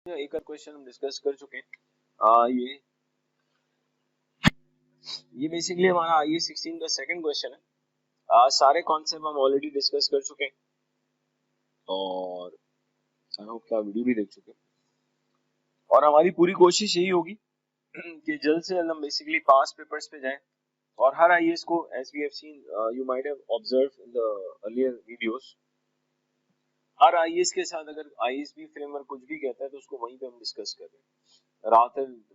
एक और क्वेश्चन हम डिस्कस कर चुके हैं। ये बेसिकली हमारा IAS 16 का सेकंड क्वेश्चन है। सारे कॉन्सेप्ट हम ऑलरेडी डिस्कस कर चुके हैं और आई होप कि आप वीडियो भी देख चुके हैं और हमारी पूरी कोशिश यही होगी कि जल्द से जल्द हम बेसिकली पास पेपर्स पे जाएं और हर IAS को as we have seen you might have observe in the earlier videos, हर IAS के साथ अगर ISB फ्रेमवर्क कुछ भी कहता है तो उसको वहीं पे हम डिस्कस कर रहे हैं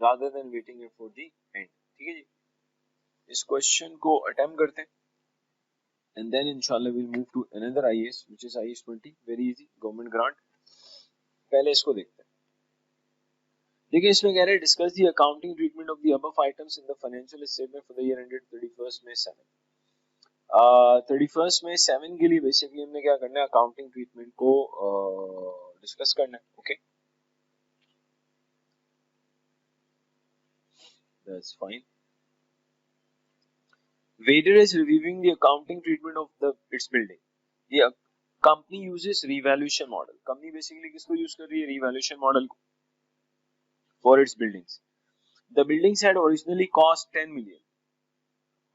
rather than waiting it for the end। ठीक है जी, इस क्वेश्चन को अटेम्प्ट करते हैं and then inshallah we'll move to another IAS which is IAS 20, very easy, government grant। पहले इसको देखते हैं। देखिए इसमें कह रहे हैं discuss the accounting treatment of the above items in the financial statement for the year ended 31st May 7। 31st May 7 के लिए बेसिकली हमने क्या करना है, अकाउंटिंग ट्रीटमेंट को डिस्कस करना है। Okay, that's fine. Vader is reviewing the accounting treatment of its building. The company uses revaluation model. Company basically किसको use कर रही है, revaluation model को for its buildings. The buildings had originally cost 10 million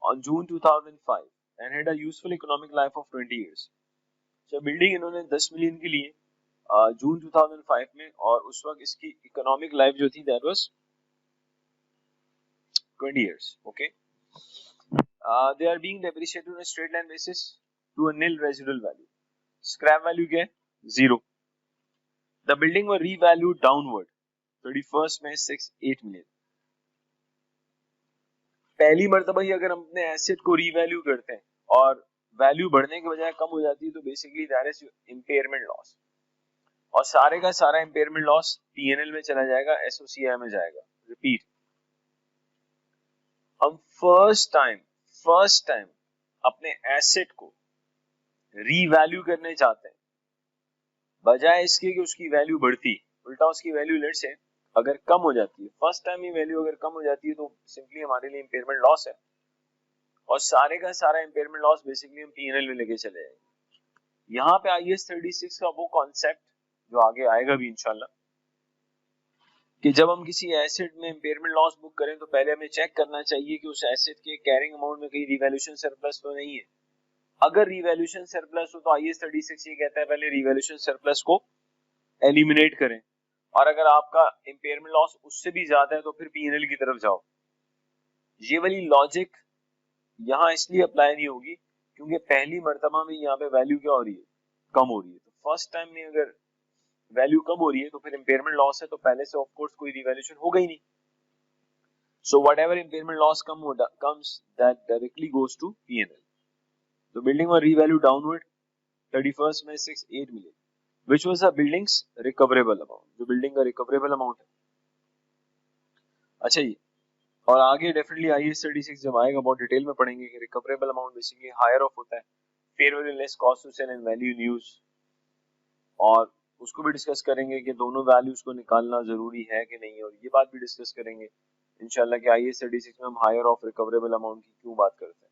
on June 2005 and had a useful economic life of 20 years. So building इन्होंने 10 million के लिए जून 2005 में, और उस वक्त इसकी इकोनॉमिक लाइफ जो थी that was 20 years. Okay. They are being depreciated on a straight line basis to a nil residual value. Scrap value क्या है? 0. The building were revalued downward 31st May 6.8 million. पहली मर्तबा ही अगर हम अपने एसेट को रीवैल्यू करते हैं और वैल्यू बढ़ने के बजाय कम हो जाती है तो basically that is impairment loss, और सारे का सारा इम्पेयरमेंट लॉस P&L में चला जाएगा, SOCI में जाएगा। रिपीट, हम फर्स्ट टाइम अपने एसेट को रीवैल्यू करने चाहते हैं, बजाय इसके कि उसकी वैल्यू बढ़ती, उल्टा उसकी वैल्यू लेट से अगर कम हो जाती है, फर्स्ट टाइम ही वैल्यू अगर कम हो जाती है तो सिंपली हमारे लिए इम्पेयरमेंट लॉस है, और सारे का सारा इम्पेयरमेंट लॉस बेसिकली हम P&L में लेके चले जाएंगे। यहाँ पे IAS 36 का वो कॉन्सेप्ट जो आगे आएगा भी इंशाल्लाह, कि जब हम किसी एसेट में इम्पेयरमेंट लॉस बुक करें तो पहले हमें चेक करना चाहिए कि उस एसेट के कैरिंग अमाउंट में कहीं रिवैल्यूएशन सरप्लस तो नहीं है। अगर रिवैल्यूएशन सरप्लस हो तो IAS 36 ये कहता है पहले रिवैल्यूएशन सरप्लस को एलिमिनेट करें, और अगर आपका इम्पेयरमेंट लॉस उससे भी ज्यादा है तो फिर P&L की तरफ जाओ। ये वाली लॉजिक यहाँ इसलिए अप्लाई नहीं होगी क्योंकि पहली मर्तबा में यहाँ पे वैल्यू क्या हो रही है, कम हो रही है। तो फर्स्ट टाइम में अगर वैल्यू कम हो रही है तो फिर इम्पेयरमेंट लॉस है, तो पहले से ऑफ कोर्स कोई रिवैल्यूएशन होगा ही नहीं। So whatever impairment loss comes that directly goes to P&L. The building was revalued downward 31st May 6.8 million, which was the building's recoverable amount, जो बिल्डिंग का रिकवरेबल अमाउंट है। अच्छा जी, और आगे डेफिनेटली IAS 36 जब आएगा बहुत डिटेल में पढ़ेंगे कि recoverable amount basically higher of होता है, fair value less cost to sell and value in use, और उसको भी डिस्कस करेंगे कि दोनों वैल्यूज को निकालना जरूरी है कि नहीं, और ये बात भी डिस्कस करेंगे इंशाल्लाह कि IAS 36 में हम हायर ऑफ रिकवरेबल अमाउंट की क्यों बात करते हैं।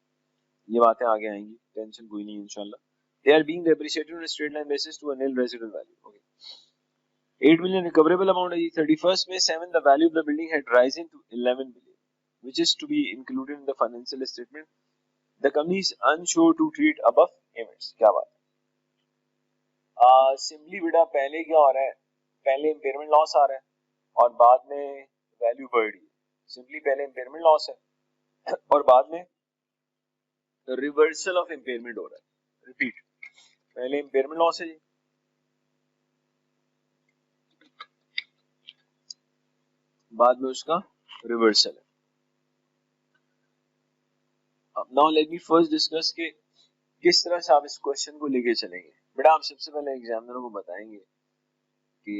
ये बातें आगे आएंगी, टेंशन कोई नहीं इंशाल्लाह। They are being depreciated on a straight line basis to a nil residual value. Okay. 8 million recoverable amount है। 31st May 7 the value of the building had risen to 11 million, which is to be included in the financial statement. The company is unsure to treat above payments. क्या बात है? Simply बेटा पहले क्या हो रहा है, पहले इम्पेयरमेंट लॉस आ रहा है और बाद में वैल्यू बढ़ रही है। सिंपली पहले इम्पेयरमेंट लॉस है और बाद में रिवर्सल ऑफ इम्पेयरमेंट हो रहा है। रिपीट, पहले इम्पेयरमेंट लॉस है जी, बाद में उसका रिवर्सल है। अब now let me first discuss के किस तरह से आप इस क्वेश्चन को लेके चलेंगे। बेटा आप सबसे पहले एग्जामिनर को बताएंगे कि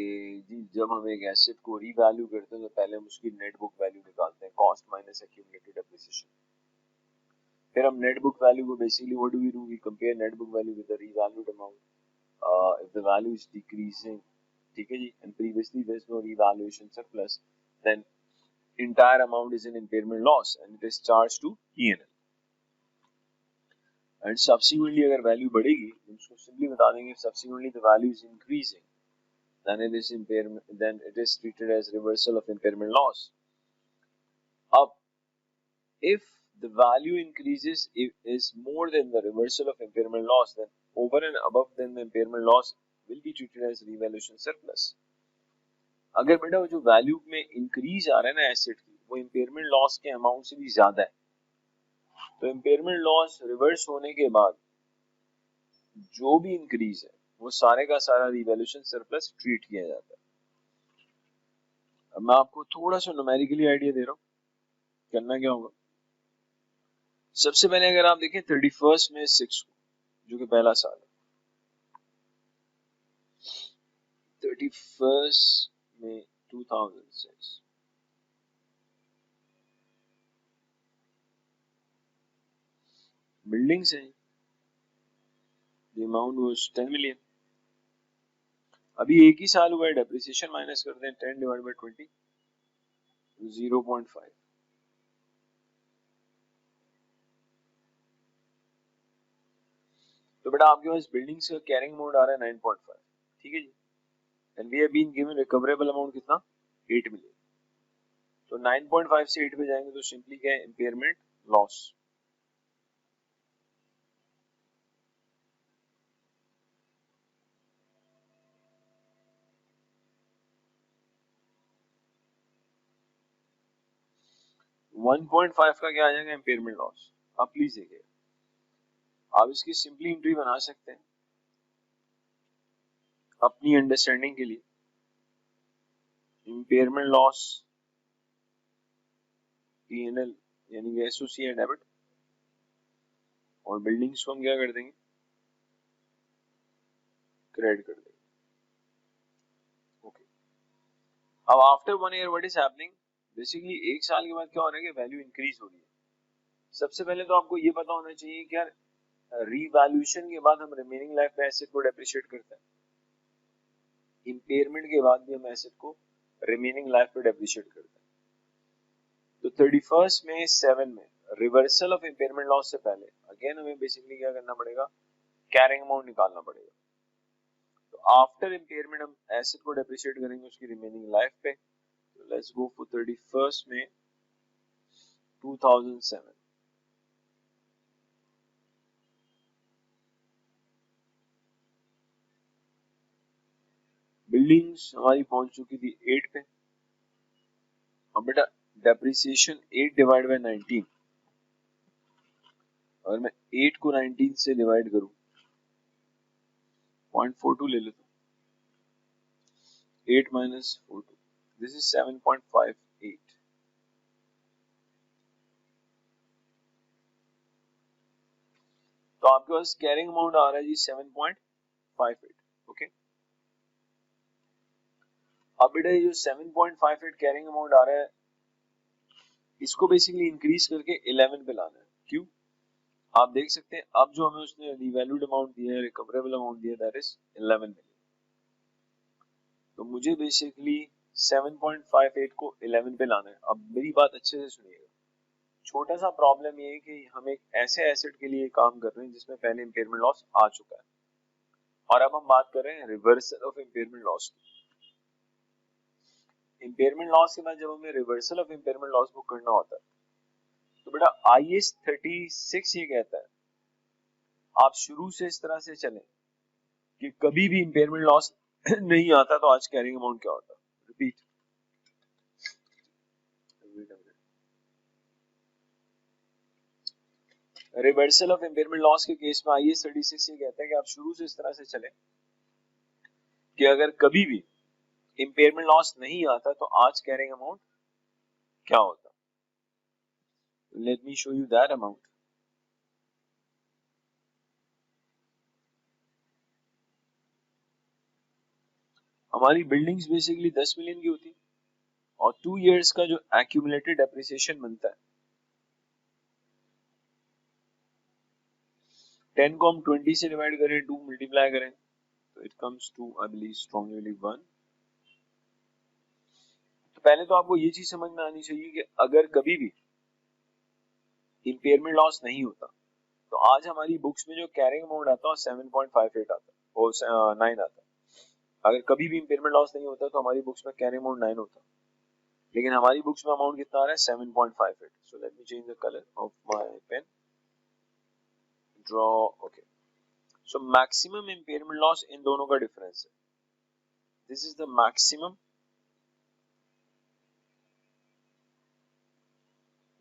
जी जब हम एक एसेट को रीवैल्यू करते हैं तो पहले हम उसकी नेट बुक वैल्यू निकालते हैं, कॉस्ट माइनस एक्यूमुलेटेड डेप्रिसिएशन। फिर हम नेट बुक वैल्यू को basically what do we compare net book value with the revalued amount if the value is decreasing, ठीक है जी, and previously there is no revaluation surplus, then entire amount is an impairment loss and it is charged to P&L. And subsequently अगर value बढ़ेगी तो उसको simply बता देंगे subsequently the value is increasing then it is treated as reversal of impairment loss. अब if the value increases is more than the reversal of impairment loss, then over and above then the impairment loss will be treated as revaluation surplus. अगर बेटा वो जो value में increase आ रहा है ना asset की, वो इम्पेयरमेंट लॉस के अमाउंट से भी ज्यादा है, तो इम्पेयरमेंट लॉस रिवर्स होने के बाद जो भी इंक्रीज है वो सारे का सारा रिवैल्यूएशन सरप्लस ट्रीट किया जाता है। अब मैं आपको थोड़ा सा न्यूमेरिकली आइडिया दे रहा हूँ, करना क्या होगा। सबसे पहले अगर आप देखें 31 में 6 को, जो कि पहला साल है, 31 में 2006, बिल्डिंग्स हैं, द अमाउंट वाज 10 मिलियन। अभी एक ही साल हुआ है, डेप्रिसिएशन माइनस कर दें 10 डिवाइड बाय 20, 0.5। तो बेटा आपके पास बिल्डिंग्स का कैरिंग अमाउंट आ रहा है 9.5, ठीक है जी, and we have been given recoverable amount कितना, 8 मिलियन। तो 9.5 से 8 पे जाएंगे तो सिंपली क्या है, impairment loss. One point five का क्या आ जाएगा, इम्पेयरमेंट लॉस। आप प्लीज देखिए, आप इसकी सिंपली एंट्री बना सकते हैं अपनी अंडरस्टैंडिंग के लिए। इम्पेयरमेंट लॉस P&L यानी कि एसोसी है डेबिट, और बिल्डिंग्स को हम क्या कर देंगे, क्रेडिट कर देंगे। ओके, अब after 1 year what is happening, basically एक साल के बाद क्या हो रहा है कि वैल्यू इंक्रीज हो रही है। सबसे पहले तो आपको ये पता होना चाहिए कि यार रीवैल्यूएशन के बाद हम रिमेनिंग लाइफ में एसेट को डेप्रिशिएट करते हैं, इम्पेयरमेंट के बाद भी हम एसेट को रिमेनिंग लाइफ पे डेप्रिशिएट करते हैं। तो 31 में 7 में रिवर्सल ऑफ इम्पेयरमेंट लॉस से पहले अगेन हमें बेसिकली क्या करना पड़ेगा, कैरिंग अमाउंट निकालना पड़ेगा। तो आफ्टर इम्पेयरमेंट हम एसेट को डेप्रिशिएट करेंगे उसकी रिमेनिंग लाइफ पे। तो लेट्स गो फॉर 31 में 2007। बिल्डिंग्स हमारी पहुंच चुकी थी 8 पे, और बेटा डेप्रिसिएशन 8 डिवाइड बाय 19, अगर मैं 8 को 19 से डिवाइड करूं, 0.42 ले लेता हूं, 8 minus 42, this is 7.58। तो आपके पास कैरिंग अमाउंट आ रहा है जी 7.58। ओके, अब बेटा ये जो 7.58 कैरिंग अमाउंट आ रहा है, इसको बेसिकली इंक्रीज करके 11 पे लाना है। क्यों, आप देख सकते हैं अब जो हमें उसने रिवैल्यूड अमाउंट दिया है, रिकवरेबल अमाउंट दिया, दैट इज 11 मिलियन। तो मुझे बेसिकली 7.58 को 11 पे लाना है। अब मेरी बात अच्छे से सुनिएगा, छोटा सा प्रॉब्लम ये है कि हम एक ऐसे एसेट के लिए काम कर रहे हैं जिसमें पहले इम्पेयरमेंट लॉस आ चुका है, और अब हम बात कर रहे हैं रिवर्सल ऑफ इम्पेयरमेंट लॉस की। इम्पेयरमेंट लॉस के बाद जब हमें reversal of impairment loss book करना होता है, तो बेटा IAS 36 ये कहता है आप शुरू से इस तरह से चलें कि कभी भी इम्पेयरमेंट लॉस नहीं आता तो आज कैरिंग अमाउंट क्या होता। Repeat, reversal of impairment loss के केस में IAS 36 ये कहता है कि आप शुरू से इस तरह से चलें कि अगर कभी भी इम्पेयरमेंट लॉस नहीं आता तो आज कैरिंग अमाउंट क्या होता। Let me show you that amount. हमारी बिल्डिंग्स बेसिकली 10 मिलियन की होती, और 2 इयर्स का जो एक्यूमुलेटेड डेप्रिसिएशन बनता है, 10 को हम 20 से डिवाइड करें, 2 मल्टीप्लाई करें, तो it comes to I believe strongly believe 1। तो पहले तो आपको ये चीज समझ में आनी चाहिए कि अगर कभी भी इम्पेयरमेंट लॉस नहीं होता तो आज हमारी बुक्स में जो कैरिंग अमाउंट आता है 7.58 आता है और 9 आता है। अगर कभी भी इम्पेयरमेंट लॉस नहीं होता तो हमारी बुक्स में कैरी अमाउंट 9 होता, लेकिन हमारी बुक्स में अमाउंट कितना आ रहा है 7.58. So let me change the colour of my pen, draw. Okay, so maximum impairment loss in दोनों का डिफरेंस है. This is the maximum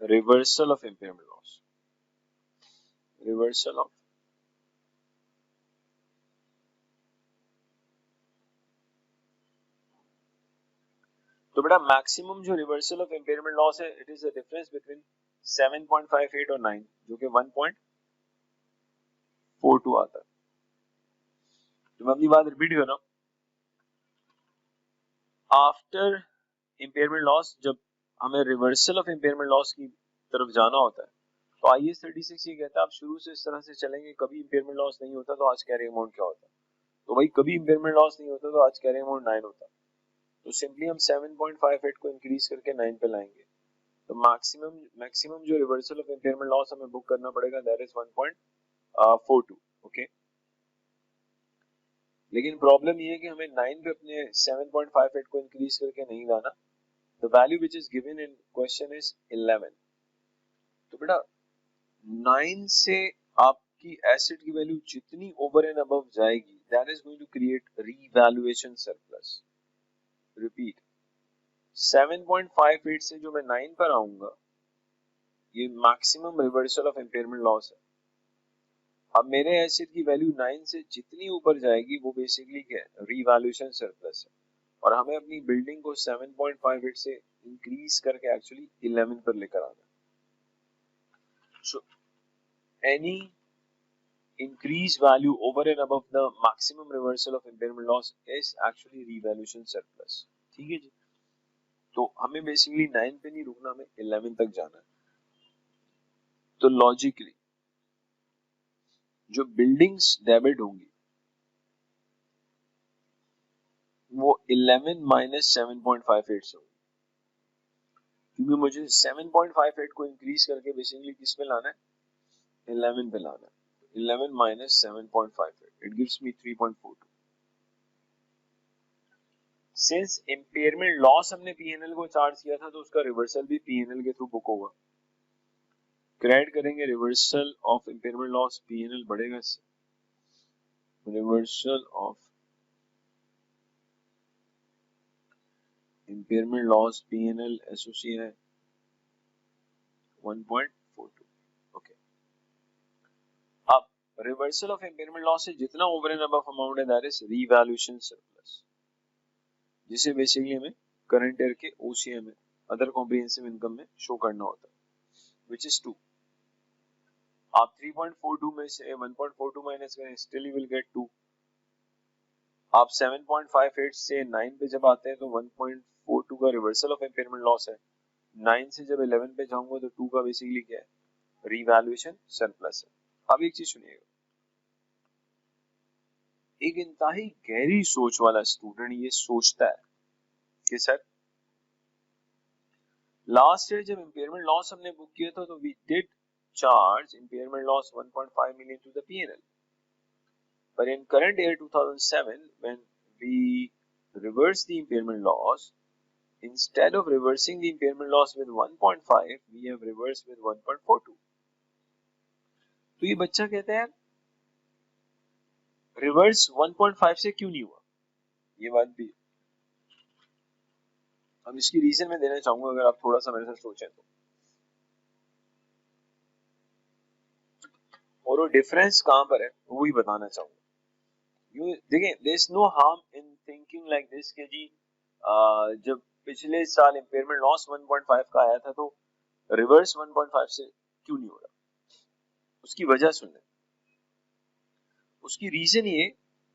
reversal of impairment loss, reversal of तो बेटा मैक्सिमम जो रिवर्सल ऑफ इम्पेयरमेंट लॉस है, it is the difference between 7.58 और 9, जो कि 1.42 आता है. तो मैं अपनी बात रिपीट कर रहा हूं. आफ्टर इम्पेयरमेंट लॉस, जब हमें रिवर्सल ऑफ इम्पेयरमेंट लॉस की तरफ जाना होता है, तो IAS 36 ये कहता है आप शुरू से इस तरह से चलेंगे, कभी इम्पेयरमेंट लॉस नहीं होता तो आज कैरी अमाउंट क्या होता. तो भाई कभी इम्पेयरमेंट लॉस नहीं होता तो आज कैरी अमाउंट 9 होता. तो सिंपली हम 7.58 को इंक्रीज करके 9 पे लाएंगे. तो मैक्सिमम जो रिवर्सल ऑफ इम्पेयरमेंट लॉस हमें बुक करना पड़ेगा, दैट इज 1.42. ओके, लेकिन प्रॉब्लम ये है कि हमें 9 पे अपने 7.58 को इंक्रीज करके नहीं लाना. The value which is given in question is 11. तो बेटा 9 से आपकी एसेट की वैल्यू जितनी ओवर एंड अबव जाएगी, that is going to create revaluation surplus. Repeat, 7.58 से जो मैं 9 पर आऊंगा, ये maximum reversal of impairment loss है. अब मेरे एसेट की वैल्यू 9 से जितनी ऊपर जाएगी वो बेसिकली क्या है, रीवैल्यूएशन सरप्लस है. और हमें अपनी बिल्डिंग को 7.58 से इंक्रीज करके एक्चुअली 11 पर लेकर आना है. So any increased value over and above the maximum reversal of impairment loss is actually revaluation surplus. ठीक है जी. तो हमें बेसिकली 9 पे नहीं रुकना, हमें 11 तक जाना है. तो लॉजिकली जो बिल्डिंग्स डेबिट होंगी वो 11 माइनस 7.58 से होगी, क्योंकि मुझे 7.58 को इंक्रीज करके बेसिकली किस पे लाना है, 11 पे लाना है. 11 minus 7.58, it gives me 3.42. Since impairment loss हमने P&L को चार्ज किया था, तो उसका रिवर्सल भी P&L के थ्रू बुक होगा. क्रेडिट करेंगे reversal of impairment loss, P&L बढ़ेगा इससे. Reversal of impairment loss P&L associate है 1.42. ओके, अब रिवर्सल ऑफ इम्पेयरमेंट लॉस से जितना ओवर एंड अबव अमाउंट है, दैट इज रीवैल्यूएशन सरप्लस, जिसे बेसिकली हमें करंट ईयर के OCI में, अदर कॉम्प्रिहेंसिव इनकम में शो करना होता है, which is 2. आप 3.42 में से 1.42 माइनस करें, still you will get 2. आप 7.58 से 9 पे जब आते हैं तो 1.42 का रिवर्सल ऑफ इम्पेयरमेंट लॉस है. 9 से जब 11 पे जाऊंगा तो 2 का बेसिकली क्या है, रीवैल्यूएशन सरप्लस है. अब एक चीज सुनिएगा, एक इंतहाई गहरी सोच वाला स्टूडेंट ये सोचता है कि सर लास्ट ईयर जब इम्पेयरमेंट लॉस हमने बुक किया था तो we did charge impairment loss 1.5 million to the P&L. But in current year 2007, when we reverse the impairment loss, instead of reversing the impairment loss with 1.5, we have reversed with 1.42. तो ये बच्चा कहता है reverse 1.5 से क्यों नहीं हुआ, ये बात भी हम इसकी रीजन में देना चाहूंगा, अगर आप थोड़ा सा मेरे साथ सोचें तो. और वो डिफरेंस कहां पर है वो ही बताना चाहूंगा. देखिए, there is no harm in thinking like this कि जी जब पिछले साल इम्पेयरमेंट लॉस 1.5 का आया था तो रिवर्स 1.5 से क्यों नहीं हो रहा. उसकी वजह सुन लें, उसकी रीजन ये,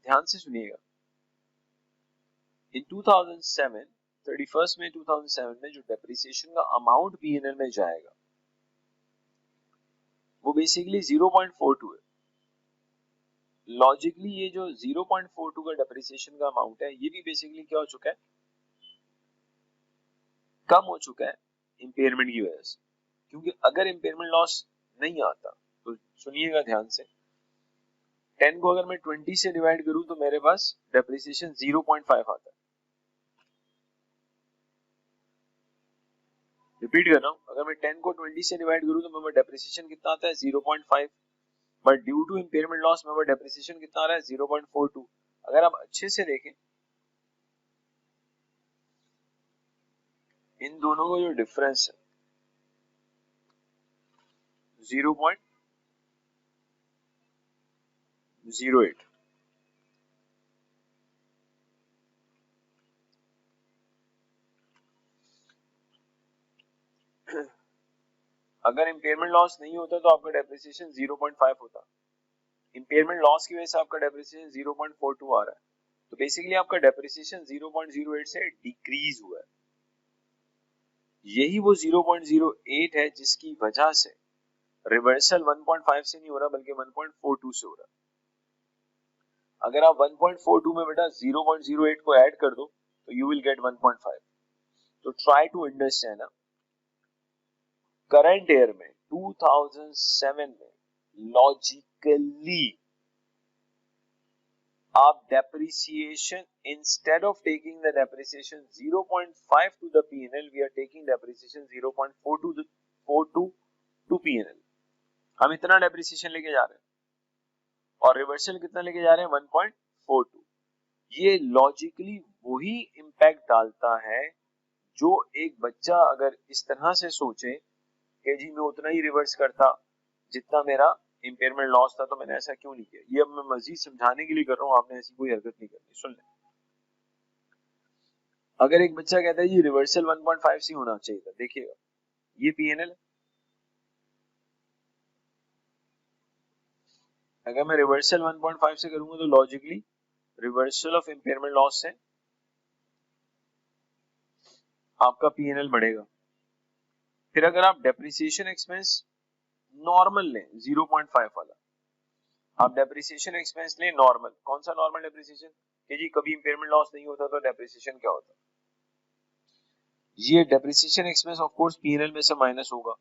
ध्यान से सुनिएगा. इन 2007 31 मई 2007 में जो डेप्रिसिएशन का अमाउंट P&L में जाएगा वो बेसिकली 0.42 है. लॉजिकली ये जो 0.42 का डेप्रिसिएशन का अमाउंट है, ये भी बेसिकली क्या हो चुका है, कम हो चुका है इम्पेयरमेंट की वजह से. क्योंकि अगर इम्पेयरमेंट लॉस नहीं आता तो सुनिएगा ध्यान से, 10 को अगर मैं 20 से डिवाइड करूं तो मेरे पास डेप्रिसिएशन 0.5 आता है। रिपीट कर रहा हूं, अगर मैं 10 को 20 से डिवाइड करूं तो मेरा डेप्रिसिएशन कितना आता है 0.5, but due to impairment loss मेरा डेप्रिसिएशन कितना आ रहा है 0.42। अगर आप अच्छे से देखें इन दोनों का जो डिफरेंस है 0.08, अगर इम्पेयरमेंट लॉस नहीं होता तो आपका डेप्रिसिएशन 0.5 होता। इम्पेयरमेंट लॉस की वजह से आपका डेप्रिसिएशन 0.42 आ रहा है, तो बेसिकली आपका डेप्रिसिएशन 0.08 से डिक्रीज हुआ है। यही वो 0.08 है जिसकी वजह से रिवर्सल 1.5 से नहीं हो रहा बल्कि 1.42 से हो रहा है। अगर आप 1.42 में बेटा 0.08 को ऐड कर दो तो यू विल गेट 1.5। तो try to understand current year में 2007 में लॉजिकली आप depreciation instead of taking the depreciation 0.5 to the P&L we are taking depreciation 0.42 to P&L। हम इतना डेप्रिसिएशन लेके जा रहे हैं और रिवर्सल कितना लेके जा रहे हैं 1.42। ये लॉजिकली वही इंपैक्ट डालता है जो एक बच्चा अगर इस तरह से सोचे कि जी मैं उतना ही रिवर्स करता जितना मेरा इम्पेयरमेंट लॉस था, तो मैंने ऐसा क्यों नहीं किया। ये अब मैं मजीद समझाने के लिए कर रहा हूँ, आपने ऐसी कोई हरकत नहीं करनी। सुन ले, अगर एक बच्चा कहता है जी रिवर्सल 1.5 से होना चाहिए था, देखिएगा ये P&L, अगर मैं रिवर्सल 1.5 से करूंगा तो logically reversal of impairment loss से आपका P&L बढ़ेगा। फिर अगर आप डेप्रिसिएशन एक्सपेंस नॉर्मल लें 0.5 वाला, आप डेप्रिसिएशन एक्सपेंस लें नॉर्मल। कौन सा नॉर्मल डेप्रिसिएशन कि जी कभी इम्पेयरमेंट लॉस नहीं होता तो डेप्रिसिएशन क्या होता। ये depreciation expense of course P&L में से माइनस होगा।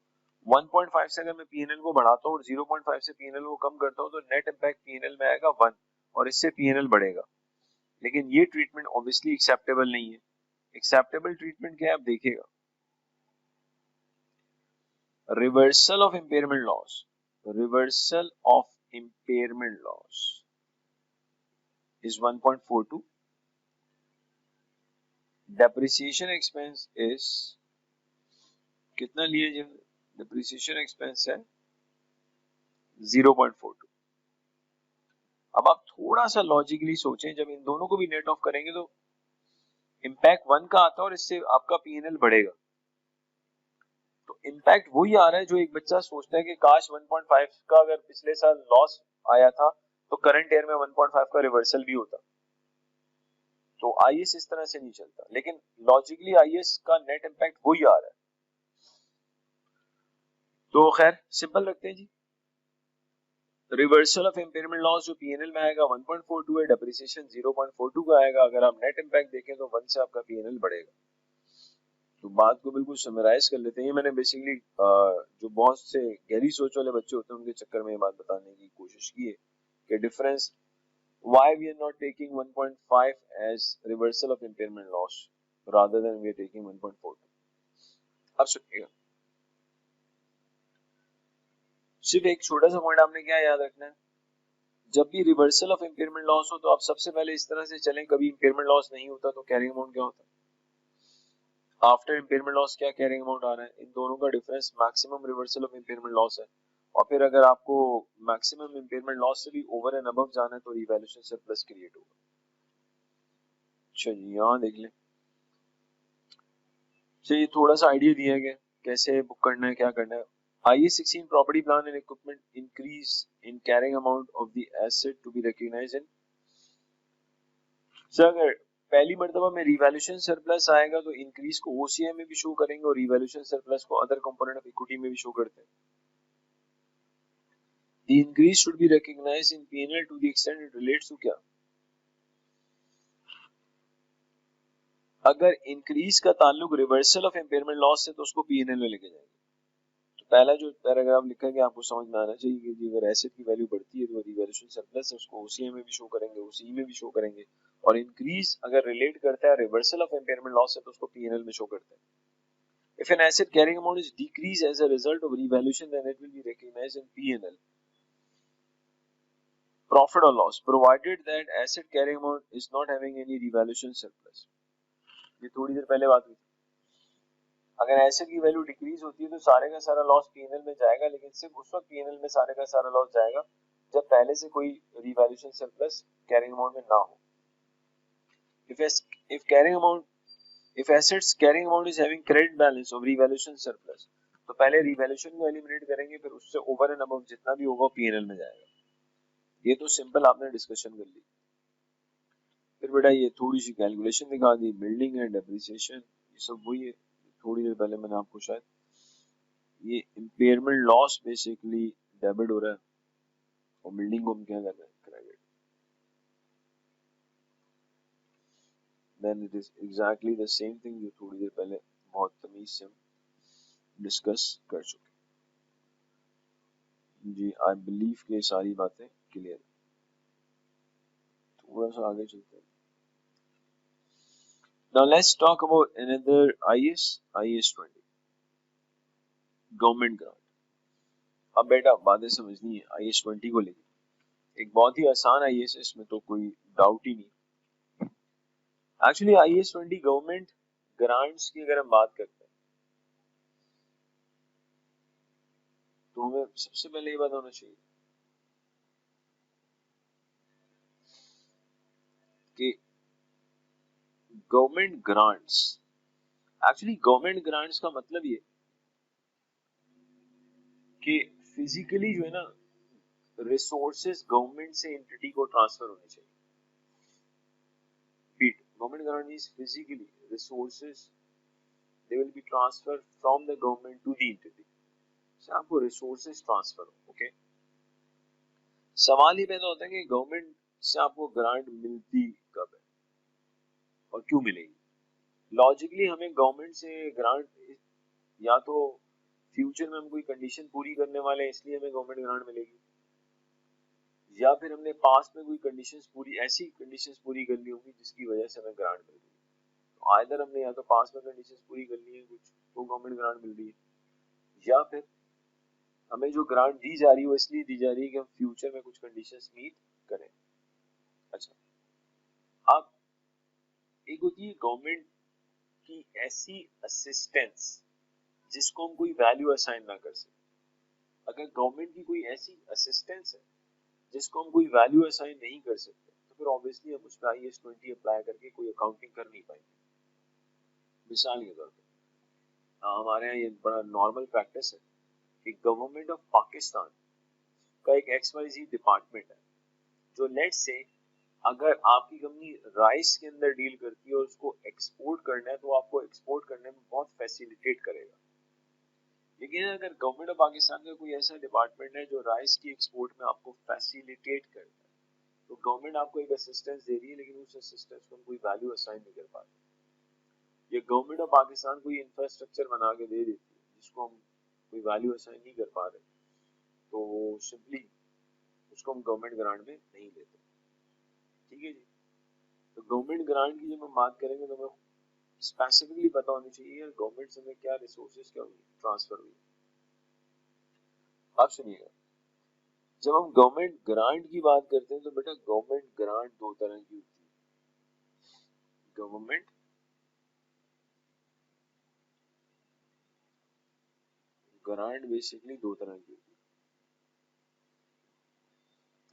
1.5 से अगर मैं P&L को बढ़ाता हूं और 0.5 से P&L को कम करता हूं तो नेट इंपैक्ट P&L में आएगा 1 और इससे P&L बढ़ेगा। लेकिन ये ट्रीटमेंट ऑब्वियसली एक्सेप्टेबल नहीं है। एक्सेप्टेबल ट्रीटमेंट क्या है आप देखिएगा, reversal of impairment loss, reversal of impairment loss is 1.42, depreciation expense is कितना लिए जो depreciation expense है 0.42। अब आप थोड़ा सा लॉजिकली सोचें, जब इन दोनों को भी नेट ऑफ करेंगे तो इम्पैक्ट 1 का आता है और इससे आपका P&L बढ़ेगा। तो इम्पैक्ट वही आ रहा है जो एक बच्चा सोचता है कि काश 1.5 का अगर पिछले साल लॉस आया था तो करंट ईयर में 1.5 का रिवर्सल भी होता। तो आईएस इस तरह से नहीं चलता, लेकिन लॉजिकली आईएस का नेट इंपैक्ट वही आ रहा है। तो खैर सिंपल रखते हैं जी, रिवर्सल ऑफ इम्पेयरमेंट लॉस जो P&L में आएगा 1.42 है, डेप्रिसिएशन 0.42 का आएगा। अगर आप नेट इंपैक्ट देखें तो 1 से आपका P&L बढ़ेगा। तो बात को बिल्कुल समराइज कर लेते हैं। मैंने बेसिकली जो बहुत से गहरी सोच वाले बच्चे होते हैं उनके चक्कर में ये बात बताने की कोशिश की है कि difference why we are not taking 1.5 as reversal of impairment loss rather than we are taking 1.42। अब सुनिएगा, सिर्फ एक छोटा सा पॉइंट आपने क्या याद रखना है, जब भी रिवर्सल ऑफ इम्पेयरमेंट लॉस हो तो आप सबसे पहले इस तरह से चलें, कभी इम्पेयरमेंट लॉस नहीं होता तो कैरिंग अमाउंट क्या होता है, आफ्टर इम्पेयरमेंट लॉस क्या कैरिंग अमाउंट आ रहा है, इन दोनों का difference maximum reversal of impairment loss है। और फिर अगर आपको मैक्सिमम इम्पेयरमेंट लॉस से भी ओवर एंड अबव जाना है तो रिवैल्यूएशन सरप्लस क्रिएट होगा। चलिए यहाँ देख लें, ये थोड़ा सा आइडिया दिया गया कैसे बुक करना है, क्या करना है। IAS 16 property plant and equipment increase in carrying amount of the asset to be recognised in. Sir अगर पहली मर्तबा में रिवैल्यूएशन सरप्लस आएगा तो इंक्रीज को OCI में भी शो करेंगे और रिवैल्यूएशन सरप्लस को अदर कंपोनेंट ऑफ इक्विटी में भी शो करते हैं। The increase should be recognized in P&L to the extent it relates to क्या, अगर इंक्रीज का ताल्लुक रिवर्सल ऑफ इम्पेयरमेंट लॉस से तो उसको P&L में लेके जाएंगे। तो पहला जो पैराग्राफ लिखा गया आपको समझ में आना चाहिए कि अगर एसेट की वैल्यू बढ़ती है तो रिवैल्यूएशन सरप्लस है, उसको ओसीए में भी शो करेंगे, ओसीई में भी शो करेंगे, और इंक्रीज अगर रिलेट करता है रिवर्सल ऑफ इम्पेयरमेंट लॉस है तो उसको पीएनएल में शो करता है. If an asset carrying amount is decreased as a result of revaluation, then it will be recognized in P&L. Profit or loss, provided that asset carrying amount is not having any revaluation surplus. ये थोड़ी देर पहले बात हुई. अगर asset की value decrease होती है तो सारे का सारा लॉस पीएनएल में जाएगा, लेकिन सिर्फ उस वक्त पीएनएल में सारे का सारा लॉस जाएगा जब पहले से कोई रिवैल्यूएशन सरप्लस कैरिंग अमाउंट में ना हो. If carrying amount, if assets carrying amount is having credit balance of revaluation surplus, तो पहले रिवैल्यूएशन को एलिमिनेट करेंगे, फिर उससे ओवर एंड अबव जितना भी होगा पीएनएल में जाएगा. ये तो सिंपल आपने डिस्कशन कर ली. फिर बेटा ये थोड़ी सी कैलकुलेशन दिखा दी, बिल्डिंग एंड डेप्रिसिएशन, ये सब वही है थोड़ी देर पहले मैंने आपको शायद. ये इम्पेयरमेंट लॉस बेसिकली डेबिट हो रहा है और बिल्डिंग को हम क्या कर रहे हैं, credit. Then it is exactly the same thing जो थोड़ी देर पहले बहुत तमीज से हम डिस्कस कर चुके. जी आई बिलीव कि सारी बातें क्लियर. थोड़ा सा आगे चलते हैं. Now let's talk about another IAS 20 government grant. अब बेटा बातें समझनी है IAS 20 को लेकर. एक बहुत ही आसान IAS है, इसमें तो कोई डाउट ही नहीं. एक्चुअली IAS 20 गवर्नमेंट ग्रांट्स की अगर हम बात करते हैं तो हमें सबसे पहले ये बात होना चाहिए कि government grants, actually government grants का मतलब ये कि फिजिकली जो है ना रिसोर्सेज गवर्नमेंट से एंटिटी को ट्रांसफर होने चाहिए. Repeat, government grant means physically resources they will be transferred from the government to the entity. So आपको resources transfer हो, okay? सवाल ये पैदा होता है कि गवर्नमेंट से आपको ग्रांट मिलती कब है और क्यों मिलेगी. लॉजिकली हमें गवर्नमेंट से ग्रांट या तो फ्यूचर में हम कोई कंडीशन पूरी करने वाले हैं इसलिए हमें गवर्नमेंट ग्रांट मिलेगी, या फिर हमने पास्ट में कोई कंडीशंस पूरी ऐसी कंडीशंस पूरी कर ली होंगी जिसकी वजह से हमें ग्रांट मिल रही है. तो आइदर हमने या तो पास्ट में कंडीशंस पूरी कर ली है कुछ तो गवर्नमेंट ग्रांट मिल रही है, या फिर हमें जो ग्रांट दी जा रही है वो इसलिए दी जा रही है कि हम फ्यूचर में कुछ कंडीशंस मीट करें. अच्छा, अब एक होती है गवर्नमेंट की ऐसी असिस्टेंस जिसको हम कोई वैल्यू असाइन ना कर सके. अगर गवर्नमेंट की कोई ऐसी असिस्टेंस है जिसको हम कोई वैल्यू असाइन नहीं कर सकते तो फिर ऑब्वियसली हम उस पर IAS 20 अप्लाई करके कोई अकाउंटिंग कर नहीं पाएंगे. मिसाल के तौर पर हमारे यहाँ ये बड़ा नॉर्मल प्रैक्टिस है कि गवर्नमेंट ऑफ पाकिस्तान का एक XYZ डिपार्टमेंट है जो लेट से अगर आपकी कंपनी राइस के अंदर डील करती है और उसको एक्सपोर्ट करना है तो आपको एक्सपोर्ट करने में बहुत फैसिलिटेट करेगा. लेकिन अगर गवर्नमेंट ऑफ पाकिस्तान का कोई ऐसा डिपार्टमेंट है जो राइस की एक्सपोर्ट में आपको फैसिलिटेट करता है तो गवर्नमेंट आपको एक असिस्टेंस दे रही है लेकिन उस असिस्टेंस को हम कोई वैल्यू असाइन नहीं कर पाते. ये गवर्नमेंट ऑफ पाकिस्तान कोई इंफ्रास्ट्रक्चर बना के दे देती है जिसको हम कोई वैल्यू असाइन नहीं कर पा रहे तो सिंपली उसको हम गवर्नमेंट ग्रांट में नहीं लेते. ठीक है जी. तो गवर्नमेंट ग्रांट की जब हम बात करेंगे तो हमें स्पेसिफिकली पता होनी चाहिए गवर्नमेंट से हमें क्या रिसोर्सेज क्या ट्रांसफर हुई. आप सुनिएगा, जब हम गवर्नमेंट ग्रांट की बात करते हैं तो बेटा गवर्नमेंट ग्रांट दो तरह की होती है. गवर्नमेंट ग्रांट बेसिकली दो तरह की होती है.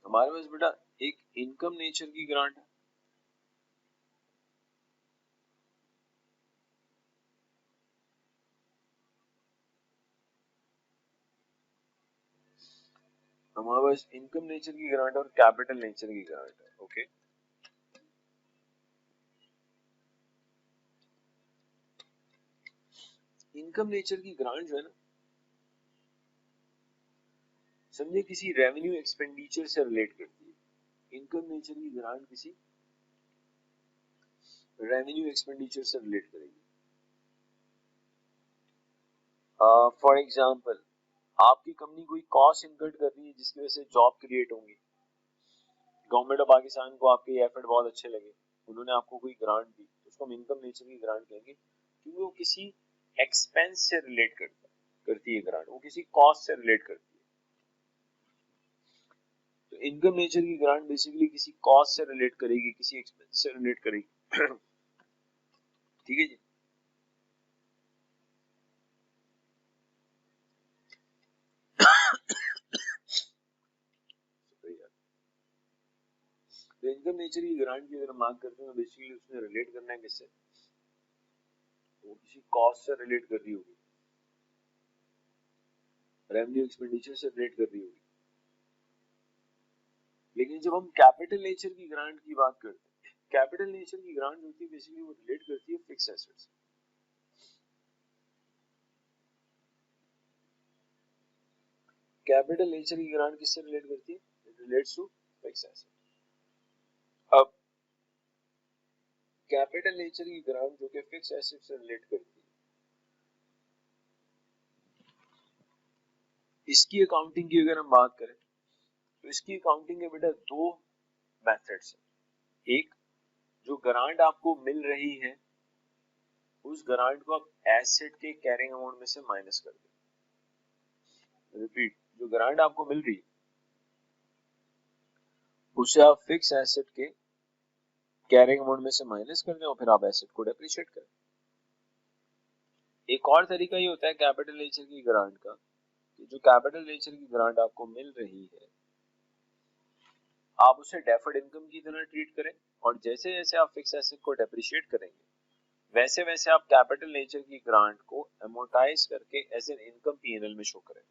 हमारे पास बेटा एक इनकम नेचर की ग्रांट है, हमारे पास इनकम नेचर की ग्रांट और कैपिटल नेचर की ग्रांट है. ओके, इनकम नेचर की ग्रांट जो है ना समझे किसी रेवेन्यू एक्सपेंडिचर से रिलेट करती है. इनकम नेचर की ग्रांट किसी रेवेन्यू एक्सपेंडिचर से रिलेट करेगी. फॉर एग्जांपल आपकी कंपनी कोई कॉस्ट इनकट कर रही है जिसकी वजह से जॉब क्रिएट होंगी, गवर्नमेंट ऑफ पाकिस्तान को आपके एफर्ट बहुत अच्छे लगे, उन्होंने आपको कोई ग्रांट दी, उसको हम इनकम नेचर की ग्रांट कहेंगे, क्योंकि वो किसी एक्सपेंस से रिलेट करती है ग्रांट, वो किसी कॉस्ट से रिलेट करती है। तो इनकम नेचर की ग्रांट बेसिकली किसी कॉस्ट से रिलेट करेगी, किसी एक्सपेंस से रिलेट करेगी। ठीक है जी। तो इनकम नेचर की ग्रांट की अगर हम बात करते हैं तो बेसिकली उसने रिलेट करना है किससे, वो किसी कॉस्ट से रिलेट कर रही होगी, रेवेन्यू एक्सपेंडिचर से रिलेट कर रही होगी। लेकिन जब हम कैपिटल नेचर की ग्रांट की बात करते हैं, कैपिटल नेचर की ग्रांट होती है बेसिकली वो रिलेट करती है फिक्स एसेट्स। कैपिटल नेचर की ग्रांट किससे रिलेट करती है, it relates to fixed asset. अब कैपिटल नेचर की ग्रांट जो कि फिक्स एसेट से रिलेट करती है, इसकी अकाउंटिंग की अगर हम बात करें तो इसकी अकाउंटिंग के बेटा दो मेथड्स हैं। एक, जो ग्रांट आपको मिल रही है उस ग्रांट को आप एसेट के कैरिंग अमाउंट में से माइनस कर दें। रिपीट, जो ग्रांट आपको मिल रही है उसे आप फिक्स एसेट के कैरिंग अमाउंट में से माइनस कर दें और फिर आप एसेट को डेप्रिशिएट करें। एक और तरीका ये होता है कैपिटल नेचर की ग्रांट का, कि जो कैपिटल नेचर की ग्रांट आपको मिल रही है आप उसे डेफर्ड इनकम की तरह ट्रीट करें, और जैसे जैसे आप फिक्स एसेट को डेप्रिशिएट करेंगे वैसे वैसे आप कैपिटल नेचर की ग्रांट को अमोर्टाइज करके एज एन इनकम पीएनएल में शो करें।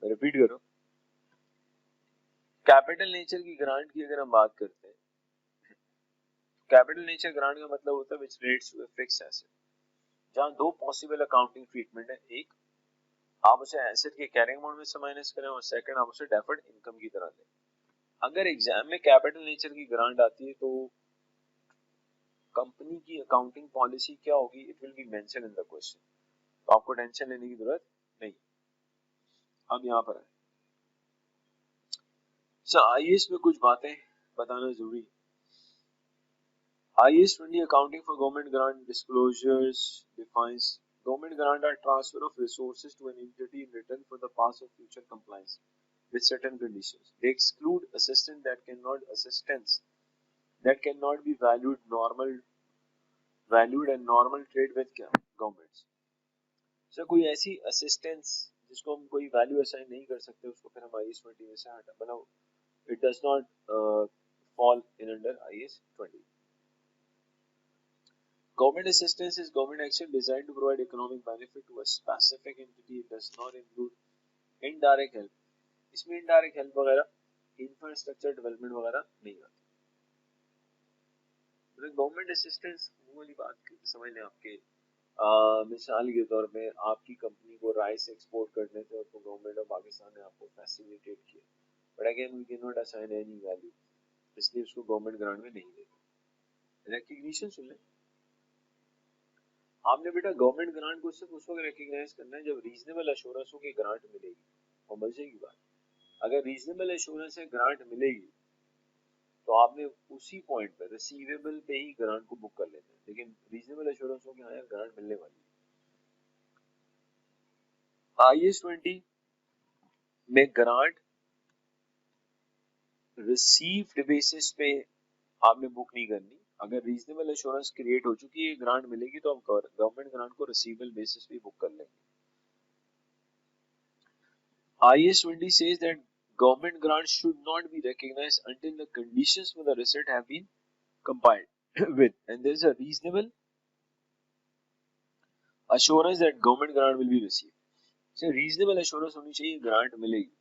रिपीट करो, कैपिटल नेचर की ग्रांट की अगर हम बात करते हैं, कैपिटल नेचर ग्रांट का मतलब होता है which relates to a fixed asset, जहां दो पॉसिबल अकाउंटिंग ट्रीटमेंट है। एक, आप उसे एसेट के कैरिंग अमाउंट में से माइनस करें, और सेकंड, आप उसे डेफर्ड इनकम की तरह लें। अगर एग्जाम में कैपिटल नेचर की ग्रांट आती है तो कंपनी की अकाउंटिंग पॉलिसी क्या होगी, it will be mention in the question, तो आपको टेंशन लेने की जरूरत नहीं। अब यहाँ पर आईएएस में कुछ बातें बताना जरूरी है। IAS 20 Accounting for Government Grant Disclosures defines government grant are transfer of resources to an entity in return for the past or future compliance with certain conditions. They exclude assistance that cannot be valued and normal trade with governments. So कोई ऐसी assistance जिसको हम कोई value assign नहीं कर सकते उसको फिर हम IAS 20 में से हटा बनाओ, it does not fall in under IAS 20. Government assistance is government action designed to provide economic benefit to a specific entity. It does not include indirect help. इसमें indirect help वगैरह, infrastructure development वगैरह नहीं आती। Government assistance वाली बात समझ लें आपके मिसाल के तौर पे आपकी कंपनी को राइस एक्सपोर्ट करने थे और तो गवर्नमेंट ऑफ पाकिस्तान ने आपको फैसिलिटेट किया, but again we can not assign any value, इसलिए उसको गवर्नमेंट ग्रांट में नहीं देते। रिकग्निशन सुन लें, आपने बेटा गवर्नमेंट ग्रांट को सिर्फ उस वक्त रिकॉग्नाइज करना है जब रीजनेबल एश्योरेंस हो कि ग्रांट मिलेगी। और मजे की बात, अगर रीजनेबल एश्योरेंस से ग्रांट मिलेगी तो आपने उसी पॉइंट पर रिसीवेबल पे ही ग्रांट को बुक कर लेना है, लेकिन रीजनेबल एश्योरेंस हो कि हाँ यार ग्रांट मिलने वाली है। IAS 20 में ग्रांट रिसीव्ड बेसिस पे आपने बुक नहीं करनी। अगर रीजनेबल एश्योरेंस क्रिएट हो चुकी है ग्रांट मिलेगी तो आप गवर्नमेंट ग्रांट को रिसीवेबल बेसिस पे बुक कर लेंगे। IAS 20 says that government grants should not be recognized until the conditions for the receipt have been complied with, and there is a reasonable assurance that government grant will be received. So reasonable assurance होनी चाहिए grant मिलेगी।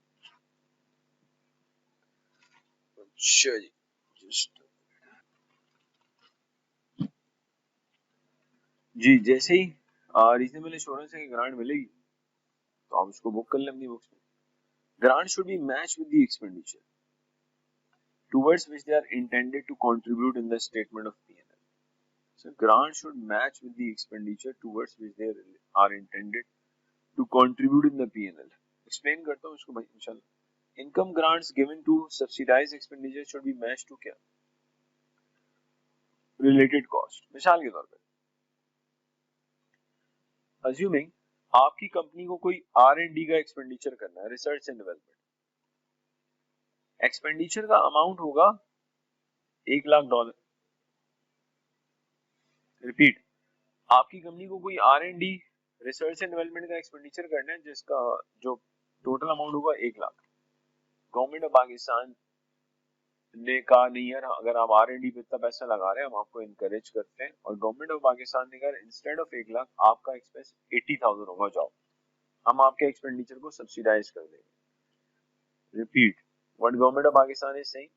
अच्छा जी, जी जैसे ही reasonable assurance है कि grant मिलेगी तो आप उसको बुक कर लें अपनी बुक्स में। Grant should be match with the expenditure towards which they are intended to contribute in the statement of P&L. So grant should match with the expenditure towards which they are intended to contribute in the P&L. Explain करता हूँ इसको भाई इंशाल्लाह. Income grants given to subsidized expenditure should be matched to क्या? Related cost. मिसाल के तौर पे assuming आपकी कंपनी को कोई R&D का एक्सपेंडिचर करना है, रिसर्च एंड डेवलपमेंट. एक्सपेंडिचर का अमाउंट होगा $1,00,000. रिपीट, आपकी कंपनी को कोई R&D रिसर्च एंड डेवलपमेंट का एक्सपेंडिचर करना है जिसका जो टोटल अमाउंट होगा 1,00,000. गवर्नमेंट ऑफ पाकिस्तान ने कहा नहीं यार अगर आप R&D पे इतना पैसा लगा रहे हैं हम आपको इनकरेज करते हैं, और गवर्नमेंट ऑफ पाकिस्तान ने कहा इंस्टेड ऑफ 1,00,000 आपका एक्सपेंस 80,000 होगा जॉब, हम आपके एक्सपेंडिचर को सब्सिडाइज कर देंगे. Repeat, what government of Pakistan is saying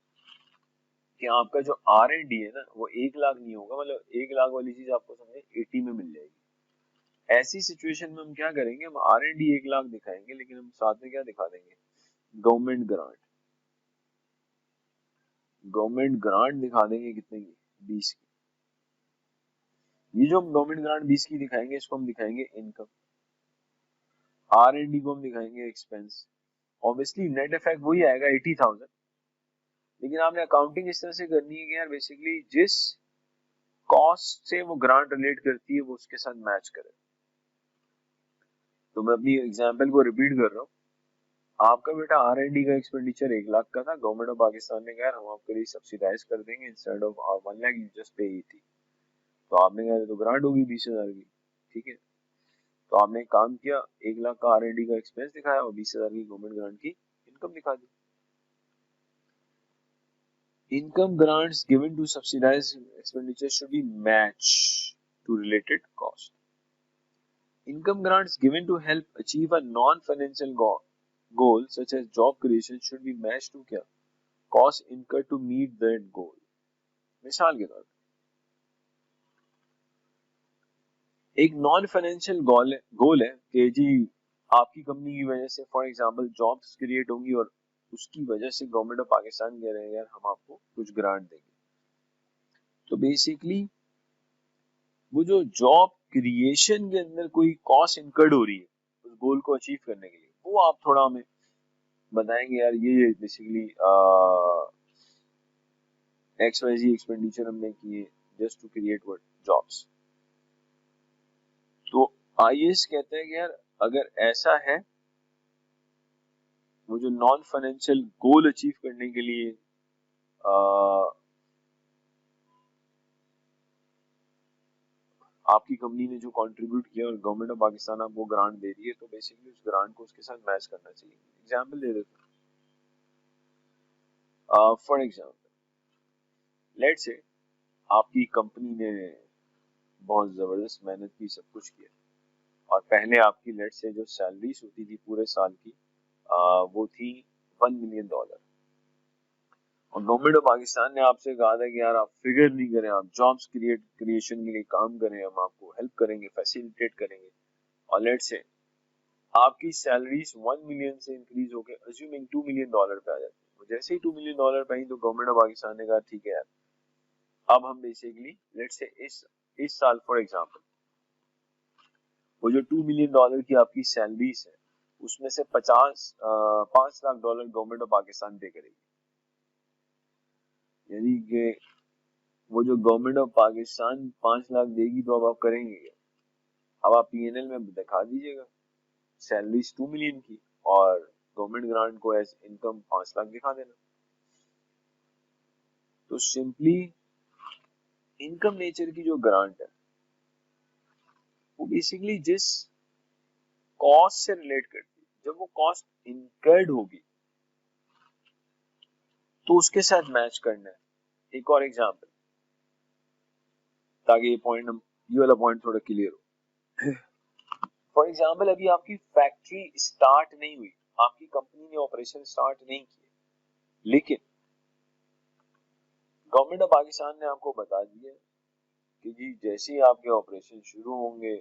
कि आपका जो R&D है ना वो 1,00,000 नहीं होगा, मतलब 1,00,000 वाली चीज आपको समझे 80 में मिल जाएगी. ऐसी सिचुएशन में हम क्या करेंगे, हम R&D 1,00,000 दिखाएंगे लेकिन हम साथ में क्या दिखा देंगे, गवर्नमेंट ग्रांट. गवर्नमेंट ग्रांट दिखा देंगे कितने की, 20 की. ये जो हम गवर्नमेंट ग्रांट 20 की दिखाएंगे इसको हम दिखाएंगे इनकम. R&D को हम दिखाएंगे एक्सपेंस. ऑब्वियसली नेट इफेक्ट वही आएगा 80,000, लेकिन आपने अकाउंटिंग इस तरह से करनी है कि यार बेसिकली जिस कॉस्ट से वो ग्रांट रिलेट करती है वो उसके साथ मैच करे. तो मैं अपनी एग्जांपल को रिपीट कर रहा हूँ. आपका बेटा R&D का एक्सपेंडिचर 1,00,000 का था, गवर्नमेंट ऑफ पाकिस्तान ने कहा हम आपके लिए सब्सिडाइज कर देंगे, इंस्टेड ऑफ 1,00,000 यू जस्ट पे 80. तो आपने कहा तो ग्रांट होगी 20,000 की. ठीक है, तो आपने एक काम किया, 1,00,000 का R&D का एक्सपेंस दिखाया और 20,000 की गवर्नमेंट ग्रांट की इनकम दिखा दी. Income grants given to subsidized expenditure should be matched to related cost. Income grants given to help achieve a non-financial goal such as job creation should be matched to क्या? Cost incurred to meet that goal. मिसाल के तौर पे एक non financial goal है कि जी आपकी company की वजह से फॉर एग्जांपल जॉब्स क्रिएट होंगी और उसकी वजह से गवर्नमेंट ऑफ पाकिस्तान कह रहे हैं यार हम आपको कुछ ग्रांट देंगे. तो बेसिकली वो जो जॉब क्रिएशन के अंदर कोई कॉस्ट इनकर्ड हो रही है उस गोल को अचीव करने के लिए, वो आप थोड़ा हमें बताएंगे यार ये बेसिकली XYZ एक्सपेंडिचर हमने किए just to create what jobs. तो IAS कहते हैं कि यार अगर ऐसा है वो जो नॉन फाइनेंशियल गोल अचीव करने के लिए आपकी कंपनी ने जो कंट्रीब्यूट किया और गवर्नमेंट ऑफ पाकिस्तान आपको ग्रांट दे रही है तो बेसिकली उस ग्रांट को उसके साथ मैच करना चाहिए. एग्जांपल दे देते हैं. फॉर एग्जांपल लेट्स से आपकी कंपनी ने बहुत जबरदस्त मेहनत की, सब कुछ किया, और पहले आपकी लेट्स से जो सैलरीज होती थी पूरे साल की वो थी $1 मिलियन, और गवर्नमेंट ऑफ पाकिस्तान ने आपसे कहा था कि यार आप फिगर नहीं करें, आप जॉब्स क्रिएशन के लिए काम करें, हम आपको हेल्प करेंगे, फैसिलिटेट करेंगे. और लेट्स से आपकी सैलरीज 1 मिलियन से इंक्रीज होकर अज्यूमिंग $2 मिलियन पे आ जाती है. जैसे ही $2 मिलियन पे आई तो गवर्नमेंट ऑफ पाकिस्तान ने कहा ठीक है यार अब हम बेसिकली लेट्स से इस साल फॉर एग्जांपल वो जो $2 मिलियन की आपकी सैलरीज है उसमें से $5 लाख गवर्नमेंट ऑफ पाकिस्तान पे करेगी. यानी कि वो जो गवर्नमेंट ऑफ पाकिस्तान 5 लाख देगी तो अब आप करेंगे क्या? अब आप P&L में दिखा दीजिएगा सैलरीज 2 मिलियन की और गवर्नमेंट ग्रांट को एज इनकम 5 लाख दिखा देना. तो सिंपली इनकम नेचर की जो ग्रांट है वो बेसिकली जिस कॉस्ट से रिलेट करती है, जब वो कॉस्ट इनकर्ड होगी तो उसके साथ मैच करना है. एक और एग्जांपल ताकि ये वाला पॉइंट थोड़ा क्लियर हो. फॉर एग्जांपल अभी आपकी फैक्ट्री स्टार्ट नहीं हुई, आपकी कंपनी ने ऑपरेशन स्टार्ट नहीं किए, लेकिन गवर्नमेंट ऑफ पाकिस्तान ने आपको बता दिया कि जी जैसे ही आपके ऑपरेशन शुरू होंगे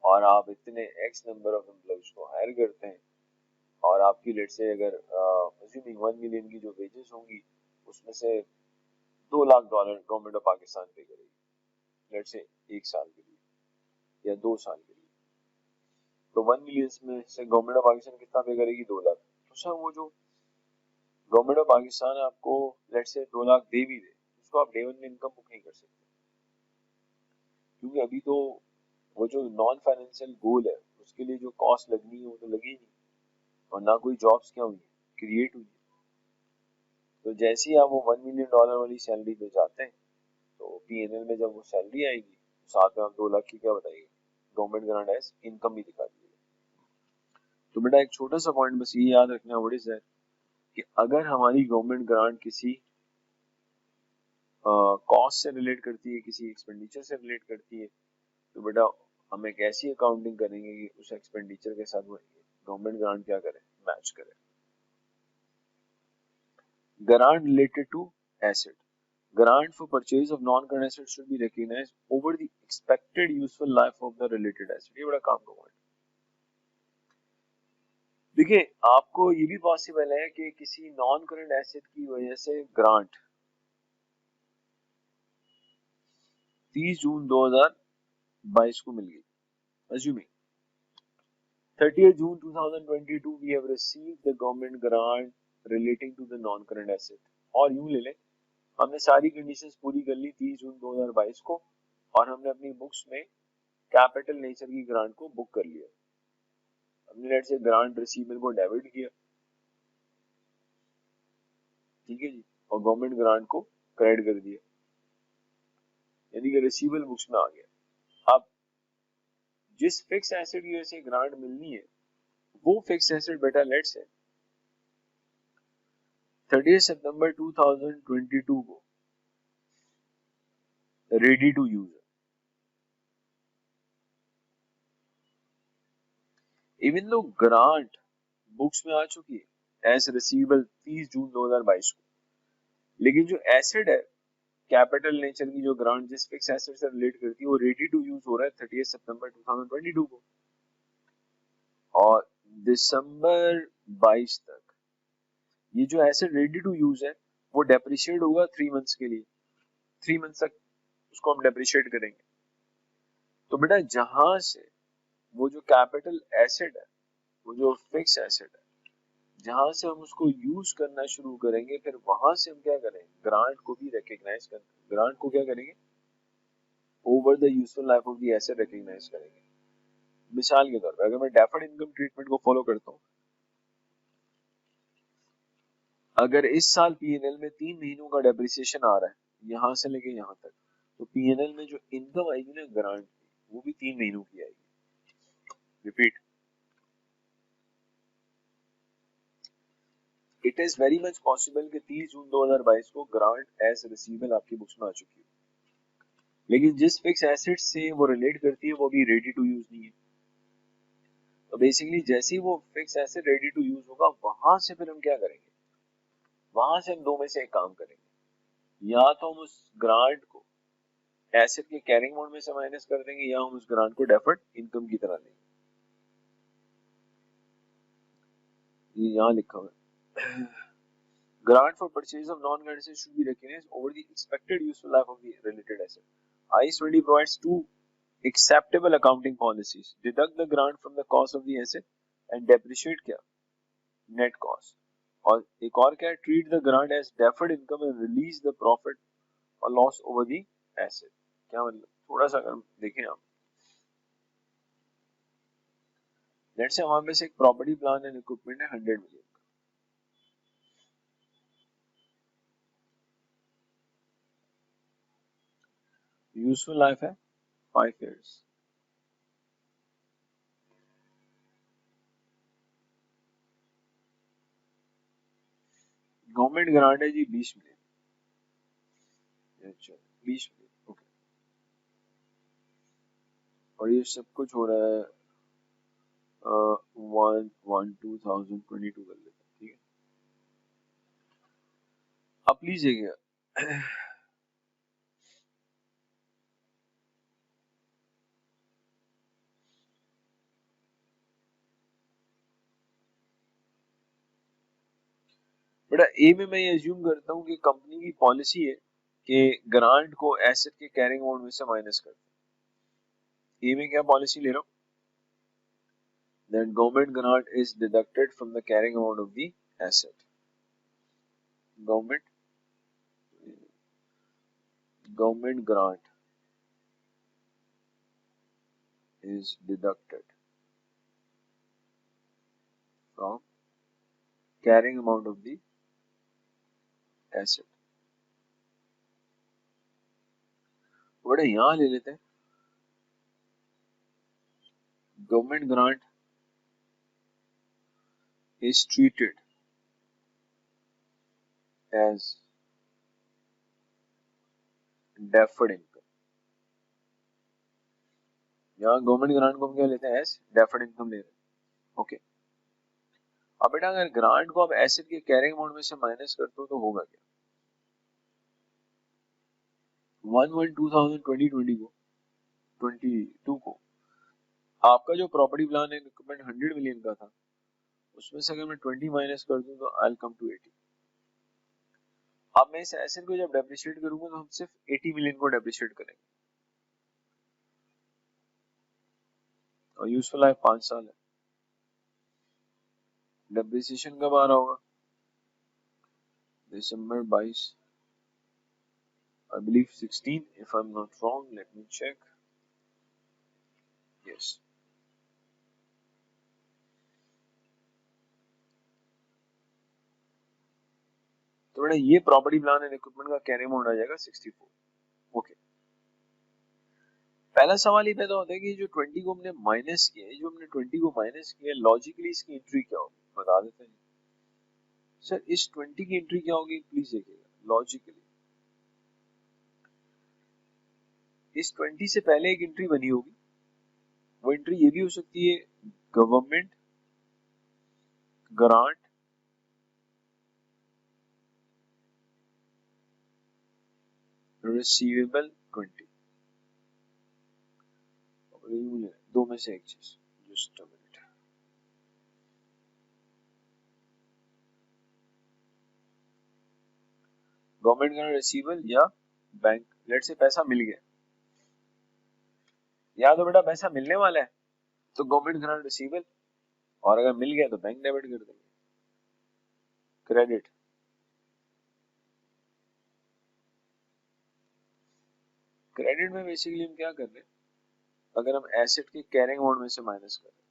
और आप इतने X नंबर ऑफ एम्प्लॉइज को हायर करते हैं और आपकी लेट से अगर अज्यूमिंग 1 मिलियन की जो वेजेस होंगी उसमें से $2 लाख गवर्नमेंट ऑफ पाकिस्तान पे करेगी लेट से 1 साल के लिए या 2 साल के लिए. तो 1 मिलियन में से गवर्नमेंट ऑफ पाकिस्तान कितना पे करेगी? 2 लाख। तो सर वो जो गवर्नमेंट ऑफ पाकिस्तान आपको लेट्स से 2 लाख दे भी दे, उसको आप डे 1 में इनकम बुक नहीं कर सकते, क्योंकि अभी तो वो जो नॉन फाइनेंशियल गोल है उसके लिए जो कॉस्ट लगनी है वो तो लगी नहीं, और ना कोई जॉब्स क्या हुई क्रिएट हुई है। तो जैसे ही आप वो $1 मिलियन वाली सैलरी पे जाते हैं, तो पीएनएल में जब वो सैलरी आएगी तो साथ में आप 2 लाख की क्या बताइए, गवर्नमेंट ग्रांट एज इनकम भी दिखा दीजिए। तो बेटा एक छोटा सा पॉइंट बस ये याद रखना, व्हाट इज दैट, कि अगर हमारी गवर्नमेंट ग्रांट किसी कॉस्ट से रिलेट करती है, किसी एक्सपेंडिचर से रिलेट करती है, तो बेटा हम एक ऐसी अकाउंटिंग करेंगे कि उस एक्सपेंडिचर के साथ वो गवर्नमेंट ग्रांट क्या करे, मैच करे। Grant related to asset, grant for purchase of non-current assets should be recognized over the expected useful life of the related asset। ये बड़ा काम का पॉइंट। देखिए आपको ये भी पॉसिबल है कि किसी नॉन करंट एसेट की वजह से ग्रांट 30 जून 2022 को मिल गई, assuming 30th June 2022 we have received the government grant relating to the non-current asset। और यूं ले लें हमने सारी कंडीशंस पूरी कर ली 30 जून 2022 को, और हमने अपनी बुक्स में कैपिटल नेचर की ग्रांट को बुक कर लिया। हमने लेट से ग्रांट रिसीवेबल को डेबिट किया, ठीक है जी, और गवर्नमेंट ग्रांट को क्रेडिट कर दिया, यानी कि रिसीवेबल बुक्स में आ गया। अब जिस फिक्स एसेट की वजह से ग्रांट मिलनी है वो फिक्स एसेट बेटा लेट से 30 सितंबर 2022 को रेडी टू यूज है। इवन दो ग्रांट बुक्स में आ चुकी है एज रिसीवेबल 30 जून 2022 को, लेकिन जो एसेट है कैपिटल नेचर की जो ग्रांट जिस फिक्स एसेट से रिलेट करती है वो रेडी टू यूज हो रहा है 30 सितंबर 2022 को, और दिसंबर 22 तक ये जो एसेट रेडी टू यूज है वो डेप्रिशिएट होगा 3 मंथ्स के लिए, 3 मंथ्स तक उसको हम डेप्रिशिएट करेंगे। तो बेटा जहां से वो जो कैपिटल एसेट है, वो जो फिक्स एसेट है, जहां से हम उसको यूज करना शुरू करेंगे, फिर वहां से हम क्या करेंगे, ग्रांट को भी रिकॉग्नाइज करेंगे। ग्रांट को क्या करेंगे, over the useful life of the asset recognise करेंगे। मिसाल के तौर पर अगर मैं डेफर्ड इनकम ट्रीटमेंट को फॉलो करता हूँ, अगर इस साल पीएनएल में 3 महीनों का डेप्रिसिएशन आ रहा है यहां से लेके यहां तक, तो पीएनएल में जो इनकम आएगी ना ग्रांट की, वो भी 3 महीनों की आएगी। Repeat, it is very much possible कि 30 जून 2022 को ग्रांट एज रिसीवेबल आपकी बुक्स में आ चुकी है, लेकिन जिस फिक्स एसेट से वो रिलेट करती है वो भी रेडी टू यूज नहीं है। तो बेसिकली जैसे ही वो fixed asset ready to use होगा, वहां से फिर हम क्या करेंगे, वहां से हम दो में से एक काम करेंगे, या तो हम उस ग्रांट को एसेट के कैरिंग मोड में से माइनस कर देंगे, या हम उस ग्रांट को डेफर्ड इनकम की तरह लेंगे। ये यहाँ लिखा हुआ है, grant for purchase of non-current assets should be recognized over the expected useful life of the related asset। IAS 20 provides two acceptable accounting policies: deduct the grant from the cost of the asset and depreciate क्या, net cost। और एक और क्या है, treat the grant as deferred income and release the profit or loss over the asset। क्या मतलब, थोड़ा सा अगर देखें आप, लेट्स से हमारे पास एक प्रॉपर्टी प्लान एंड इक्विपमेंट है 100 मिलियन, यूजफुल लाइफ है 5 years, गवर्नमेंट ग्रांट है जी 20 मिलियन, अच्छा 20 मिलियन, ओके, और ये सब कुछ हो रहा है 1/1/2022 कर लेते हैं, ठीक है। अब प्लीज देखिएगा, बेटा ए में मैं ये अज्यूम करता हूँ कि कंपनी की पॉलिसी है कि ग्रांट को एसेट के कैरिंग अमाउंट में से माइनस कर दे। ए में क्या पॉलिसी ले रहा हूँ, Then government grant is deducted from the carrying amount of the asset. Government grant is deducted from carrying amount of the asset. बड़े यहाँ ले लेते हैं government grant is treated as deferred income. यहाँ गवर्नमेंट ग्रांट को हम क्या लेते हैं एज डेफर्ड इनकम ले रहे हैं ओके अब बेटा अगर ग्रांट को आप एसेट के कैरिंग अमाउंट में से माइनस करते हो तो होगा क्या 1/1/2020 को 22 को आपका जो property plant and equipment 100 million का था उसमें से अगर मैं 20 माइनस कर दूं तो आई विल कम टू 80 अब मैं इस एसेट को जब डेप्रिशिएट करूंगा तो हम सिर्फ 80 मिलियन को डेप्रिशिएट करेंगे और यूजफुल लाइफ 5 साल है डेप्रिसिएशन कब आ रहा होगा दिसंबर 22 I believe 16 if I'm not wrong let me check yes तो बेटा ये प्रॉपर्टी प्लान एंड इक्विपमेंट का कैरी अमाउंट आ जाएगा 64 ओके पहला सवाल ये पैदा होता है कि जो 20 को हमने माइनस किया है जो हमने 20 को माइनस किया है लॉजिकली इसकी एंट्री क्या होगी बता देते हैं सर इस 20 की एंट्री क्या होगी प्लीज देखिएगा लॉजिकली इस 20 से पहले एक एंट्री बनी होगी वो एंट्री ये भी हो सकती है गवर्नमेंट ग्रांट रिसीवेबल 20 दो में से एक चीज just a minute government grant receivable या बैंक लेट से पैसा मिल गया या तो बेटा पैसा मिलने वाला है तो गवर्नमेंट ग्रांट रिसीवेबल और अगर मिल गया तो बैंक डेबिट कर देंगे क्रेडिट क्रेडिट में बेसिकली हम क्या कर रहे हैं अगर हम एसेट के कैरिंग अमाउंट में से माइनस कर रहे हैं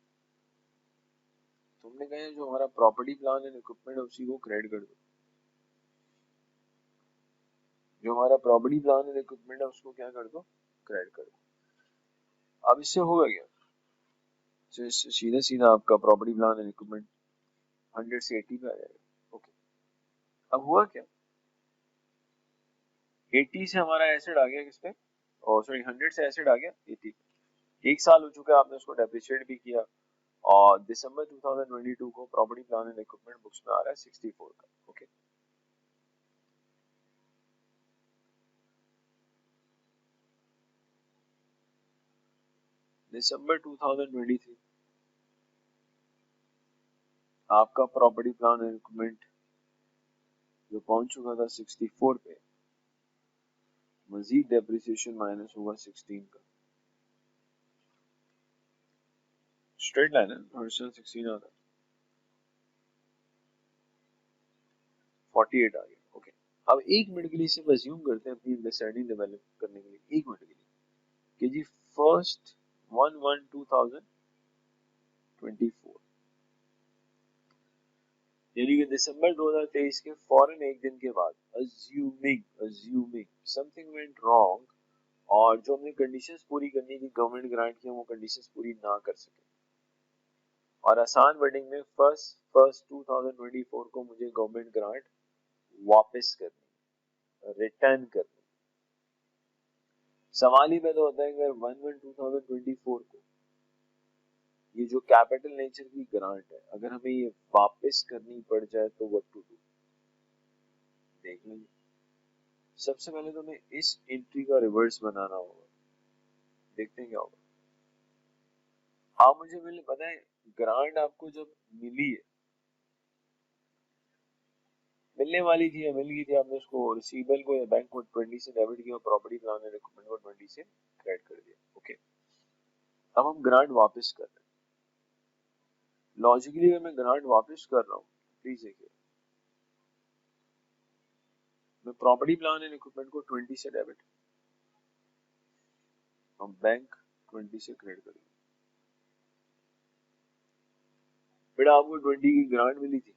तुमने कहा जो हमारा प्रॉपर्टी प्लान एंड इक्विपमेंट उसी को क्रेडिट कर दो जो हमारा प्रॉपर्टी प्लान एंड इक्विपमेंट है उसको क्या कर दो क्रेडिट कर दो अब इससे होगा क्या तो इससे सीधा सीधा आपका प्रॉपर्टी प्लान एंड इक्विपमेंट 100 से 80 पे आ जाएगा ओके अब हुआ क्या 80 से हमारा एसेट आ गया किस पे और सॉरी 100 से एसेट आ गया 80 एक साल हो चुका है आपने उसको डेप्रिशिएट भी किया और दिसंबर 2022 को property plant and equipment books में आ रहा है 64 का ओके दिसंबर 2023 आपका प्रॉपर्टी प्लान एंड इक्विपमेंट जो पहुंच चुका था 64 पे मजीद डेप्रिसिएशन माइनस होगा 16 का स्ट्रेट लाइन है 16 आता है 48 आ गया ओके अब एक मिनट के लिए सिर्फ अज्यूम करते हैं अपनी अंडरस्टैंडिंग डेवलप करने के लिए एक मिनट के लिए कि जी फर्स्ट 1/1/2024 यानी कि दिसंबर 2023 के फौरन एक दिन के बाद अज्यूमिंग समथिंग वेंट रॉन्ग और जो हमने कंडीशंस पूरी करनी थी गवर्नमेंट ग्रांट की वो कंडीशंस पूरी ना कर सके और आसान वर्डिंग में फर्स्ट 2024 को मुझे गवर्नमेंट ग्रांट वापस करनी रिटर्न करनी सवाल ही पैदा होता है अगर 1/1/2024 को ये जो कैपिटल नेचर की ग्रांट है अगर हमें ये वापस करनी पड़ जाए तो व्हाट टू डू देख लीजिए सबसे पहले तो हमें इस एंट्री का रिवर्स बनाना होगा देखते हैं क्या होगा आप मुझे पहले पता है ग्रांट आपको जब मिली है मिलने वाली थी या मिल गई थी आपने उसको रिसीवेबल को या बैंक को 20 से डेबिट किया प्रॉपर्टी प्लान एंड इक्विपमेंट को 20 से क्रेडिट कर दिया ओके अब हम ग्रांट वापस कर रहे हैं लॉजिकली अगर मैं ग्रांट वापस कर रहा हूँ, प्लीज देखिए, मैं प्रॉपर्टी प्लान एंड इक्विपमेंट को 20 से डेबिट, हम बैंक 20 से क्रेडिट करेंगे। बेटा आपको 20 की ग्रांट मिली थी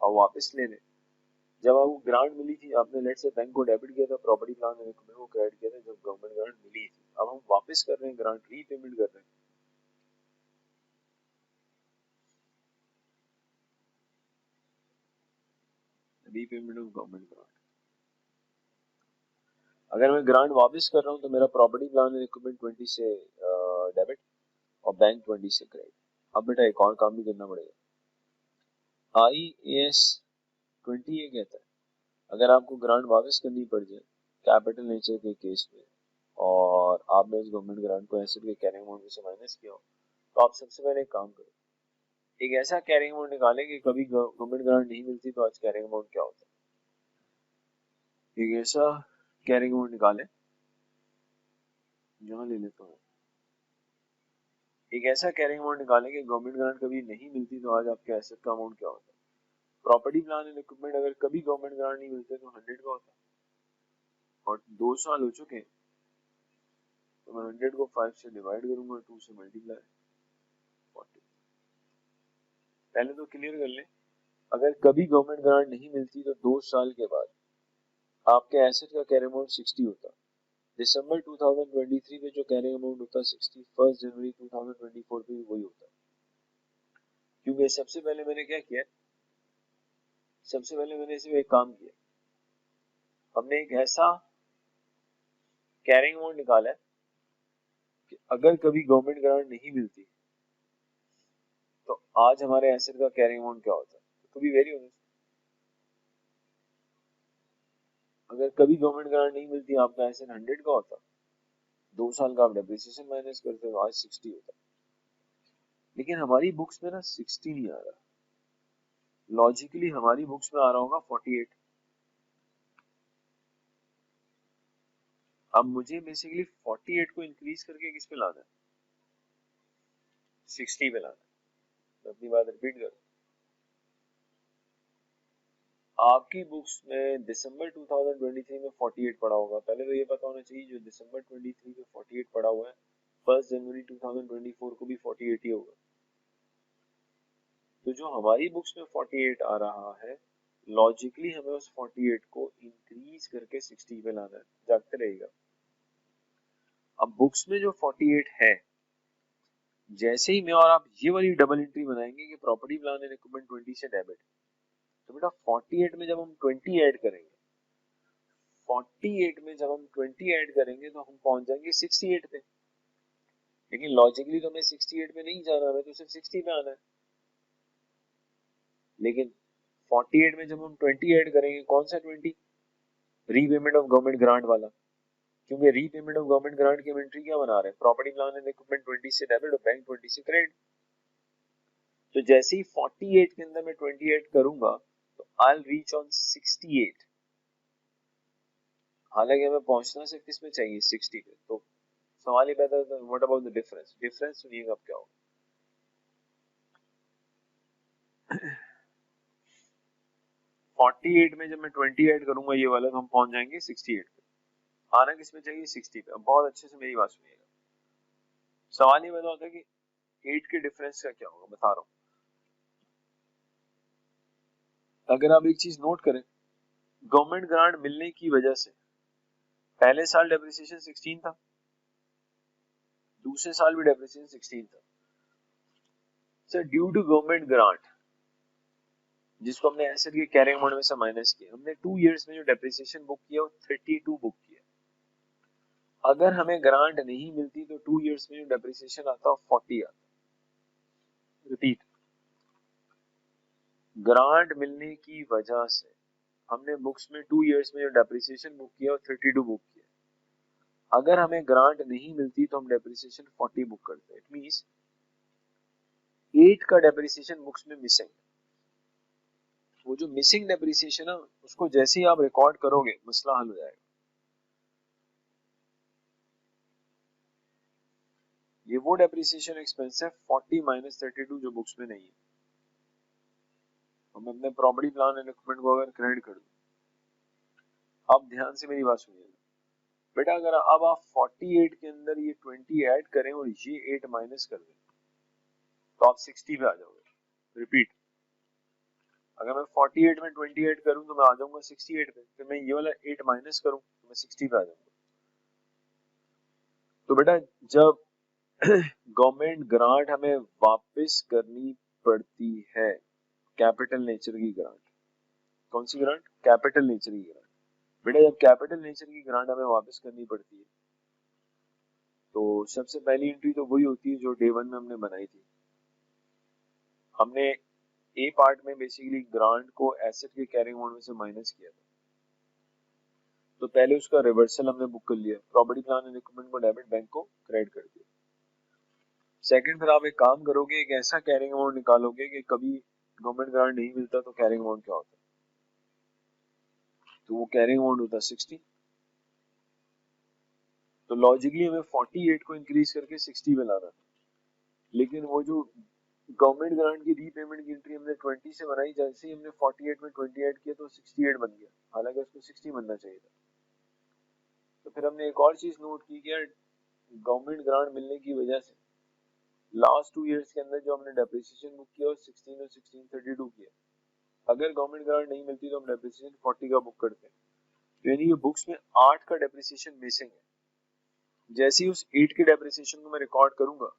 और वापस ले लें। जब आपको ग्रांट मिली थी आपने लेट से बैंक को डेबिट किया था, प्रॉपर्टी प्लान एंड इक्विपमेंट को क्रेडिट किया था जब गवर्नमेंट ग्रांट मिली थी। अब हम वापस कर रहे हैं ग्रांट, रीपेमेंट कर रहे हैं। Repayment of government grant. अगर मैं ग्रांट वापस कर रहा हूँ तो मेरा प्रॉपर्टी प्लान एंड इक्विपमेंट 20 से डेबिट और बैंक 20 से क्रेडिट। अब बेटा एक और काम भी करना पड़ेगा। IAS 20 ये कहता है अगर आपको ग्रांट वापस करनी पड़ जाए कैपिटल नेचर के केस में और आपने उस गवर्नमेंट ग्रांट को एसेट के कैरिंग अमाउंट में से माइनस किया हो, तो आप सबसे पहले एक काम करो, एक ऐसा कैरिंग अमाउंट निकालें कि कभी गवर्नमेंट ग्रांट नहीं मिलती तो आज कैरिंग अमाउंट क्या होता है। एक ऐसा कैरिंग अमाउंट निकालें, यहाँ ले लेता हूँ, एक ऐसा कैरिंग अमाउंट निकालें कि गवर्नमेंट ग्रांट कभी नहीं मिलती तो आज आपके एसेट का अमाउंट क्या होता है। प्रॉपर्टी प्लान एंड इक्विपमेंट अगर कभी गवर्नमेंट ग्रांट नहीं मिलते तो 100 का होता है, और 2 साल हो चुके हैं तो मैं 100 को 5 से डिवाइड करूंगा, 2 से मल्टीप्लाई 40। पहले तो क्लियर कर लें, अगर कभी गवर्नमेंट ग्रांट नहीं मिलती तो 2 साल के बाद आपके एसेट का कैरिंग अमाउंट 60 होता। दिसंबर 2023 में जो कैरिंग अमाउंट होता 60, 1 जनवरी 2024 पे भी वही होता। क्योंकि सबसे पहले मैंने क्या किया, सबसे पहले मैंने सिर्फ एक काम किया, हमने एक ऐसा कैरिंग अमाउंट निकाला है कि अगर कभी गवर्नमेंट ग्रांट नहीं मिलती तो आज हमारे एसेट का कैरिंग अमाउंट क्या होता है, तो कभी वेरी होगा। अगर कभी गवर्नमेंट ग्रांट नहीं मिलती आपका एसेट 100 का होता, 2 साल का आप डेप्रिसिएशन माइनस करते हो, आज 60 होता। लेकिन हमारी बुक्स में ना 60 नहीं आ रहा, लॉजिकली हमारी बुक्स में आ रहा होगा 48। अब मुझे बेसिकली 48 को इंक्रीज करके किस पे लाना है, 60 पे लाना है। तो अपनी बात रिपीट करो, आपकी बुक्स में दिसंबर 2023 में 48 पड़ा होगा, पहले तो ये पता होना चाहिए जो दिसंबर 23 में 48 पड़ा हुआ है 1 जनवरी 2024 को भी 48 ही होगा। तो जो हमारी बुक्स में 48 आ रहा है, लॉजिकली हमें उस 48 को इंक्रीज करके 60 पे लाना है, जागते रहेगा। अब बुक्स में जो 48 है, जैसे ही मैं और आप ये वाली डबल एंट्री बनाएंगे कि प्रॉपर्टी प्लान एंड इक्विपमेंट 20 से डेबिट, तो बेटा 48 में जब हम 20 ऐड करेंगे, 48 में जब हम 20 ऐड करेंगे तो हम पहुंच जाएंगे 68 पे। लेकिन लॉजिकली तो हमें 68 पे नहीं जाना, हमें तो सिर्फ 60 पे आना है। लेकिन 48 में जब हम 20 ऐड करेंगे, कौन सा 20, रीपेमेंट ऑफ गवर्नमेंट ग्रांट वाला, क्योंकि रीपेमेंट ऑफ गवर्नमेंट ग्रांट की एंट्री क्या बना रहे हैं, प्रॉपर्टी प्लान एंड इक्विपमेंट 20 से डेबिट और बैंक 20 से क्रेडिट। तो जैसे ही 48 के अंदर मैं 28 करूंगा तो आई विल रीच ऑन 68। हालांकि हमें पहुंचना सिर्फ किस में चाहिए, 60 पे। तो सवाल ये पैदा होता है, what about the difference, difference सुनिएगा अब क्या होगा। 48 में जब मैं 20 ऐड करूंगा ये वाला, तो हम पहुंच जाएंगे 68 पे। आना किस में चाहिए, 60 पे। अब बहुत अच्छे से मेरी बात सुनिएगा, सवाल ये पैदा होता है कि 8 के डिफरेंस का क्या होगा, बता रहा हूं। अगर आप एक चीज नोट करें, गवर्नमेंट ग्रांट मिलने की वजह से पहले साल डेप्रिसिएशन 16 था, दूसरे साल भी डेप्रिसिएशन 16 था। Sir due to government grant, जिसको हमने एसेट के कैरिंग अमाउंट में से माइनस किया, हमने 2 इयर्स में जो डेप्रिसिएशन बुक किया वो 32 बुक किया। अगर हमें ग्रांट नहीं मिलती तो 2 इयर्स में जो डेप्रिसिएशन आता 40 आता। रिपीट, ग्रांट मिलने की वजह से हमने बुक्स में 2 इयर्स में जो डेप्रिसिएशन बुक किया वो 32 बुक किया। अगर हमें ग्रांट नहीं मिलती तो हम डेप्रिसिएशन 40 बुक करते हैं। इट मींस 8 का डेप्रिसिएशन बुक्स में मिसिंग। वो जो मिसिंग डेप्रिसिएशन है उसको जैसे ही आप रिकॉर्ड करोगे मसला हल हो जाएगा। ये वो डेप्रिसिएशन एक्सपेंस है 40 माइनस 32 जो बुक्स में नहीं है। मैं अपने प्रॉपर्टी प्लान एंड इक्विपमेंट को अगर क्रेडिट कर दूं, आप ध्यान से मेरी बात सुनिएगा बेटा, अगर अब आप 48 के अंदर ये 20 ऐड करें और ये 8 माइनस कर दें तो आप 60 पे आ जाओगे। रिपीट, अगर मैं 48 में 20 ऐड करूं तो मैं आ जाऊंगा 68 पे, फिर मैं ये वाला 8 माइनस करूं तो मैं 60 पे आ जाऊंगा। तो बेटा जब गवर्नमेंट ग्रांट हमें वापस करनी पड़ती है, कैपिटल नेचर की ग्रांट, कौन सी ग्रांट? कैपिटल नेचर की ग्रांट। बेटा जब कैपिटल नेचर की ग्रांट हमें वापस करनी पड़ती है तो सबसे पहली एंट्री तो वही होती है जो डे 1 में हमने बनाई थी। हमने ए पार्ट में बेसिकली ग्रांट को एसेट के कैरिंग अमाउंट में से माइनस किया था, तो पहले उसका रिवर्सल हमने बुक कर लिया, प्रॉपर्टी प्लान एंड इक्विपमेंट को डेबिट, बैंक को क्रेडिट कर दिया। सेकंड, फिर आप एक काम करोगे, एक ऐसा कैरिंग अमाउंट निकालोगे कि कभी गवर्नमेंट ग्रांट नहीं मिलता तो कैरिंग अमाउंट क्या होता है, तो वो कैरिंग अमाउंट होता है 60। तो लॉजिकली हमें 48 को इंक्रीज करके 60 पे लाना था, लेकिन वो जो गवर्नमेंट ग्रांट की रीपेमेंट की एंट्री हमने 20 से बनाई, जैसे ही हमने 48 में 20 ऐड किया तो 68 बन गया, हालांकि उसको 60 बनना चाहिए था। तो फिर हमने एक और चीज नोट की कि यार गवर्नमेंट ग्रांट मिलने की वजह से लास्ट 2 इयर्स के अंदर जो हमने डेप्रिसिएशन बुक किया और 16 और 1632 किया, अगर गवर्नमेंट ग्रांट नहीं मिलती तो हम डेप्रिसिएशन 40 का बुक करते हैं। तो यानी ये बुक्स में 8 का डेप्रिसिएशन मिसिंग है। जैसे ही उस 8 के डेप्रिसिएशन को मैं रिकॉर्ड करूंगा,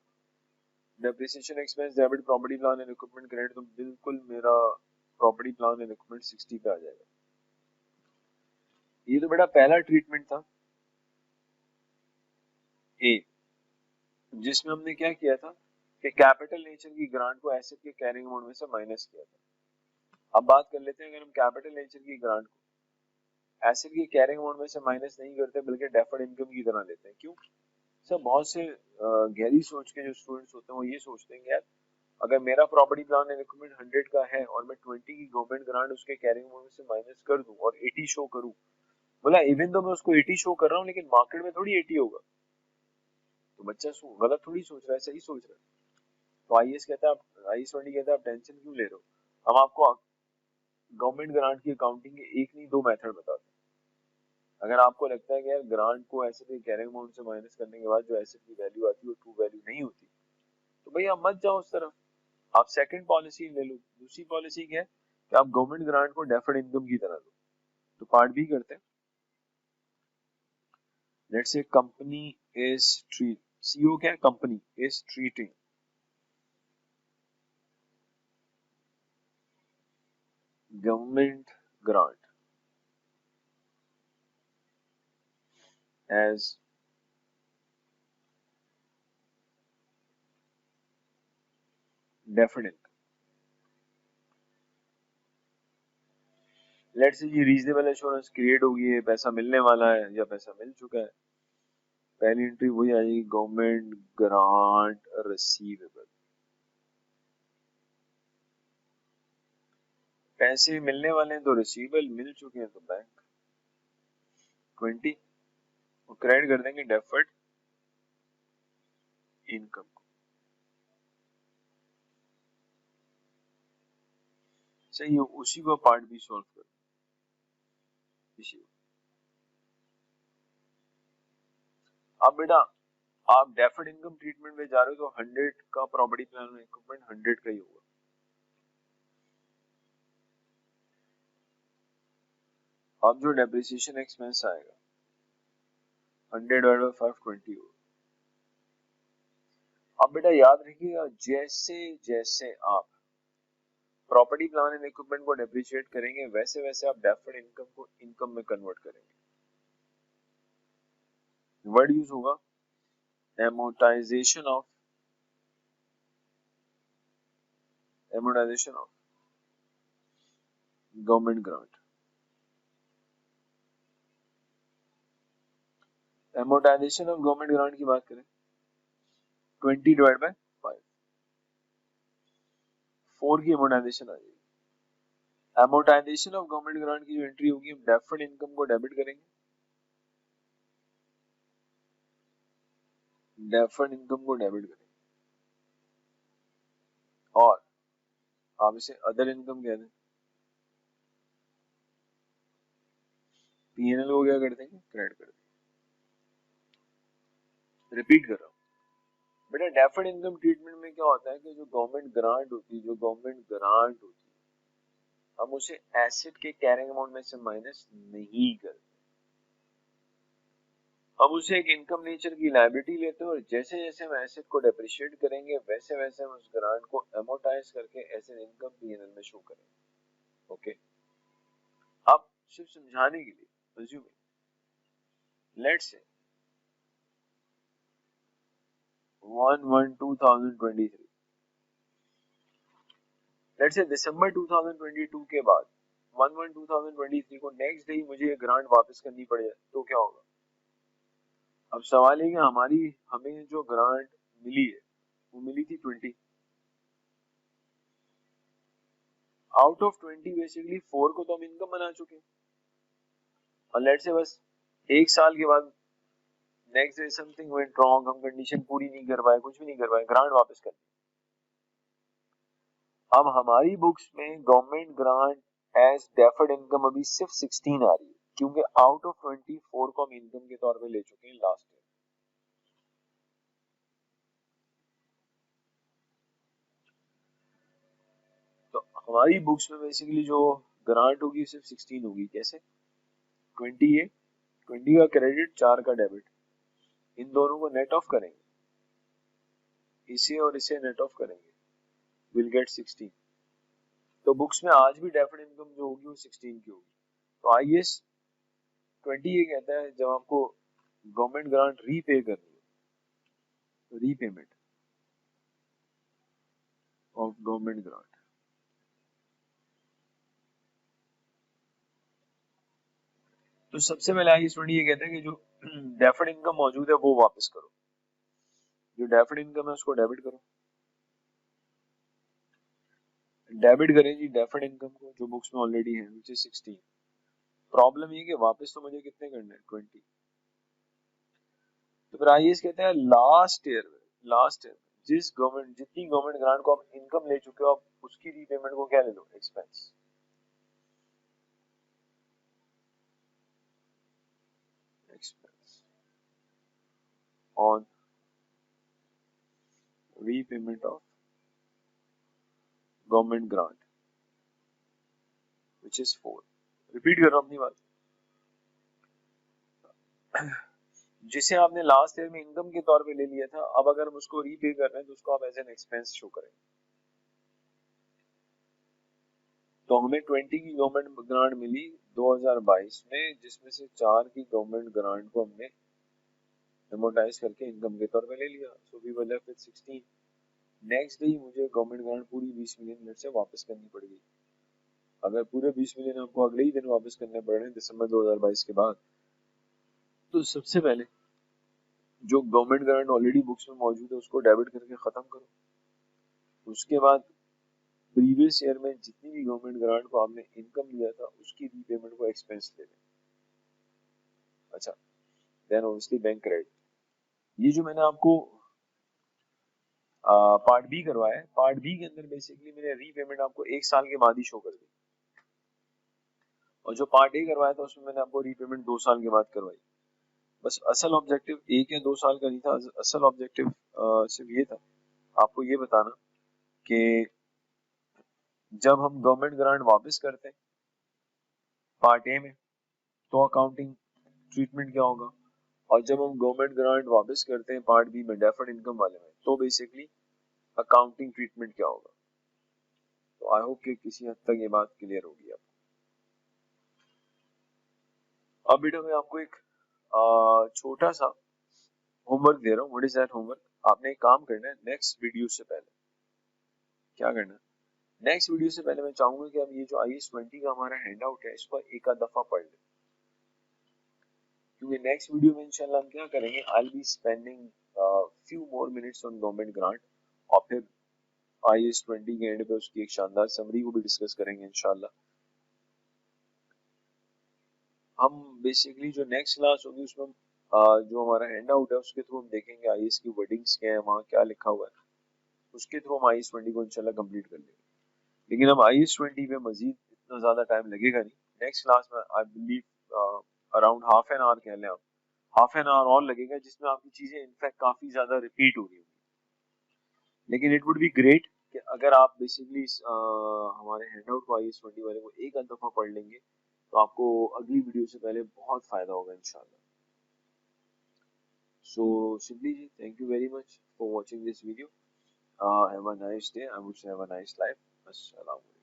depreciation expense debit property plant and equipment credit, तो बिल्कुल मेरा प्रॉपर्टी प्लान एंड इक्विपमेंट 60 पे आ जाएगा। ये तो बेटा पहला ट्रीटमेंट था ए, जिसमें हमने क्या किया था कि कैपिटल नेचर की ग्रांट को एसेट के कैरिंग अमाउंट में से माइनस किया था। अब बात कर लेते हैं, अगर हम कैपिटल नेचर की ग्रांट को एसेट की कैरिंग अमाउंट में से माइनस नहीं करते बल्कि डेफर्ड इनकम की तरह लेते हैं, क्यों? सर बहुत से गहरी सोच के जो स्टूडेंट्स होते हैं वो ये सोचते हैं यार अगर मेरा प्रॉपर्टी प्लान एंड इक्विपमेंट 100 का है और मैं 20 की गवर्नमेंट ग्रांट उसके कैरिंग अमाउंट में से माइनस कर दूं और 80 शो करूं, बोला इवन तो मैं उसको 80 शो कर रहा हूं लेकिन मार्केट में थोड़ी 80 होगा, तो बच्चा गलत थोड़ी सोच रहा है, सही सोच रहा है। तो आईएएस कहता है आप आईएएस वाली कहता है आप टेंशन क्यों ले रहे हो, हम आपको गवर्नमेंट ग्रांट की अकाउंटिंग के एक नहीं 2 मेथड बताते हैं। अगर आपको लगता है कि यार ग्रांट को एसेट के कैरिंग अमाउंट से माइनस करने के बाद जो एसेट की वैल्यू आती है वो ट्रू वैल्यू नहीं होती, तो भैया मत जाओ उस तरफ, आप सेकंड पॉलिसी ले लो। दूसरी पॉलिसी क्या है कि आप गवर्नमेंट ग्रांट को डेफर्ड इनकम की तरह लो। तो पार्ट बी करते हैं। Let's say company is treat, CO क्या है, company is treating government grant as definite। Let's say ये रीजनेबल एश्योरेंस क्रिएट होगी है, पैसा मिलने वाला है या पैसा मिल चुका है। पहली एंट्री वही आएगी, गवर्नमेंट ग्रांट रिसीवेबल, पैसे मिलने वाले हैं तो रिसीवेबल, मिल चुके हैं तो बैंक 20 क्रेडिट कर देंगे डेफर्ड इनकम को। सही है, उसी को पार्ट बी सॉल्व कर इसी। अब बेटा आप डेफर्ड इनकम ट्रीटमेंट में जा रहे हो तो 100 का प्रॉपर्टी प्लान इक्विपमेंट 100 का ही होगा। अब जो डेप्रिसिएशन एक्सपेंस आएगा 100/520 होगा। अब बेटा याद रखिएगा जैसे जैसे आप प्रॉपर्टी प्लान एंड इक्विपमेंट को डेप्रिशिएट करेंगे वैसे वैसे आप डेफर्ड इनकम को इनकम में कन्वर्ट करेंगे। वर्ड यूज होगा amortization of government grant. amortization of government grant की बात करें 20/5 4 की amortization आ जाएगी। amortization ऑफ गवर्नमेंट ग्रांट की जो एंट्री होगी हम डेफर्ड इनकम को डेबिट करेंगे, डेफर्ड इनकम को डेबिट करेंगे और आप इसे अदर इनकम कह दें। पीएनएल को क्या कर देंगे, क्रेडिट कर देंगे। रिपीट कर रहा हूँ बेटा, डेफर्ड इनकम ट्रीटमेंट में क्या होता है कि जो गवर्नमेंट ग्रांट होती है हम उसे एसेट के कैरिंग अमाउंट में से माइनस नहीं करते, हम उसे एक इनकम नेचर की लायबिलिटी लेते हैं और जैसे जैसे हम एसेट को डेप्रिशिएट करेंगे वैसे वैसे हम उस ग्रांट को एमोर्टाइज करके एज एन इनकम पीएनएल में शो करेंगे। ओके, अब सिर्फ समझाने के लिए assume let's say 1/1/2023, let's say दिसंबर 2022 के बाद 1/1/2023 को नेक्स्ट डे ही मुझे ये ग्रांट वापस करनी पड़ जाए तो क्या होगा। अब सवाल है कि हमें जो ग्रांट मिली है वो मिली थी 20, आउट ऑफ 20 बेसिकली 4 को तो हम इनकम बना चुके हैं और लेट्स से बस एक साल के बाद next day something went wrong, हम कंडीशन पूरी नहीं कर पाए, कुछ भी नहीं कर पाए, ग्रांट वापस कर। अब हमारी बुक्स में government grant as deferred income अभी सिर्फ 16 आ रही है क्योंकि आउट ऑफ 24 को हम इनकम के तौर पे ले चुके हैं लास्ट ईयर। तो हमारी बुक्स में बेसिकली जो ग्रांट होगी सिर्फ 16 होगी। कैसे, 20 है, 20 का क्रेडिट, 4 का डेबिट, इन दोनों को नेट ऑफ करेंगे, इसे और इसे नेट ऑफ करेंगे, विल गेट 16। तो बुक्स में आज भी डेफर्ड इनकम जो होगी वो 16 की होगी। तो आईएएस 20 ये कहता है जब आपको गवर्नमेंट ग्रांट रीपे करनी है, तो रीपेमेंट ऑफ गवर्नमेंट ग्रांट, तो सबसे पहले आईएएस 20 ये कहता है कि जो डेफर्ड इनकम मौजूद है वो वापस करो, जो डेफर्ड इनकम है उसको डेबिट करो, डेबिट करें जी डेफर्ड इनकम को जो बुक्स में ऑलरेडी है व्हिच इज 16। प्रॉब्लम ये कि वापस तो मुझे कितने करने हैं, 20। तो फिर आईएएस कहते हैं लास्ट ईयर जितनी गवर्नमेंट ग्रांट को आप इनकम ले चुके हो आप उसकी रीपेमेंट को क्या ले लो, expense. Expense on repayment of government grant which is 4। Repeat कर रहा हूं अपनी बात, जिसे आपने लास्ट ईयर में इनकम के तौर पे ले लिया था, अब अगर हम उसको रीपे कर रहे हैं तो उसको आप एज एन एक्सपेंस शो करेंगे। तो हमें 20 की गवर्नमेंट ग्रांट मिली 2022 में, जिसमें से 4 की गवर्नमेंट ग्रांट को हमने एमोर्टाइज करके इनकम के तौर पे ले लिया, so we were left with 16। Next day मुझे गवर्नमेंट ग्रांट पूरी 20 मिलियन मिनट से वापस करनी पड़ेगी। अगर पूरे 20 मिलियन आपको अगले ही दिन वापस करने पड़ रहे हैं दिसंबर 2022 के बाद, तो सबसे पहले जो गवर्नमेंट ग्रांट ऑलरेडी बुक्स में मौजूद है उसको डेबिट करके खत्म करो। उसके बाद प्रीवियस ईयर में जितनी भी गवर्नमेंट ग्रांट को आपने इनकम लिया था उसकी रीपेमेंट को एक्सपेंस ले लें। अच्छा, देन ऑब्वियसली बैंक क्रेडिट। ये जो मैंने आपको पार्ट बी करवाया है, पार्ट बी के अंदर बेसिकली मैंने रीपेमेंट आपको एक साल के बाद ही शो कर दी, और जो पार्ट ए करवाया था उसमें मैंने आपको रीपेमेंट 2 साल के बाद करवाई। बस असल ऑब्जेक्टिव 1 या 2 साल का नहीं था, असल ऑब्जेक्टिव सिर्फ ये था आपको ये बताना कि जब हम गवर्नमेंट ग्रांट वापस करते हैं पार्ट ए में तो अकाउंटिंग ट्रीटमेंट क्या होगा, और जब हम गवर्नमेंट ग्रांट वापस करते हैं पार्ट बी में डेफर्ड इनकम वाले में तो बेसिकली अकाउंटिंग ट्रीटमेंट क्या होगा। तो आई होप कि किसी हद तक ये बात क्लियर होगी आपको। अब बेटा मैं आपको एक छोटा सा होमवर्क दे रहा हूँ। व्हाट इज दैट होमवर्क, आपने एक काम करना है, नेक्स्ट वीडियो से पहले क्या करना है, नेक्स्ट वीडियो से पहले मैं चाहूंगा कि अब ये जो आईएएस 20 का हमारा हैंड आउट है इसको एक आध दफा पढ़ लें, क्योंकि नेक्स्ट वीडियो में इंशाल्लाह हम क्या करेंगे, I will be spending few more minutes on government grant और फिर आईएएस 20 के एंड पे उसकी एक शानदार समरी को भी डिस्कस करेंगे इंशाल्लाह। हम बेसिकली जो नेक्स्ट क्लास होगी उसमें जो हमारा हैंड आउट है उसके थ्रू हम देखेंगे आईएएस की वर्डिंग्स क्या है, वहाँ क्या लिखा हुआ है, उसके थ्रू हम आईएएस 20 को इंशाल्लाह कंप्लीट कर लेंगे। लेकिन अब आईएएस 20 पे मजीद इतना ज्यादा टाइम लगेगा नहीं। नेक्स्ट क्लास में I believe around half an hour कह लें आप, हाफ एन आवर और लगेगा जिसमें आपकी चीजें इनफैक्ट काफी ज्यादा रिपीट हो रही होंगी। लेकिन इट वुड बी ग्रेट कि अगर आप बेसिकली हमारे हैंडआउट को आईएएस 20 वाले को एक आध दफा पढ़ लेंगे तो आपको अगली वीडियो से पहले बहुत फायदा होगा इंशाल्लाह। So simply thank you very much for watching this video. Have a nice day. I would say have a nice life. Assalamu alaikum.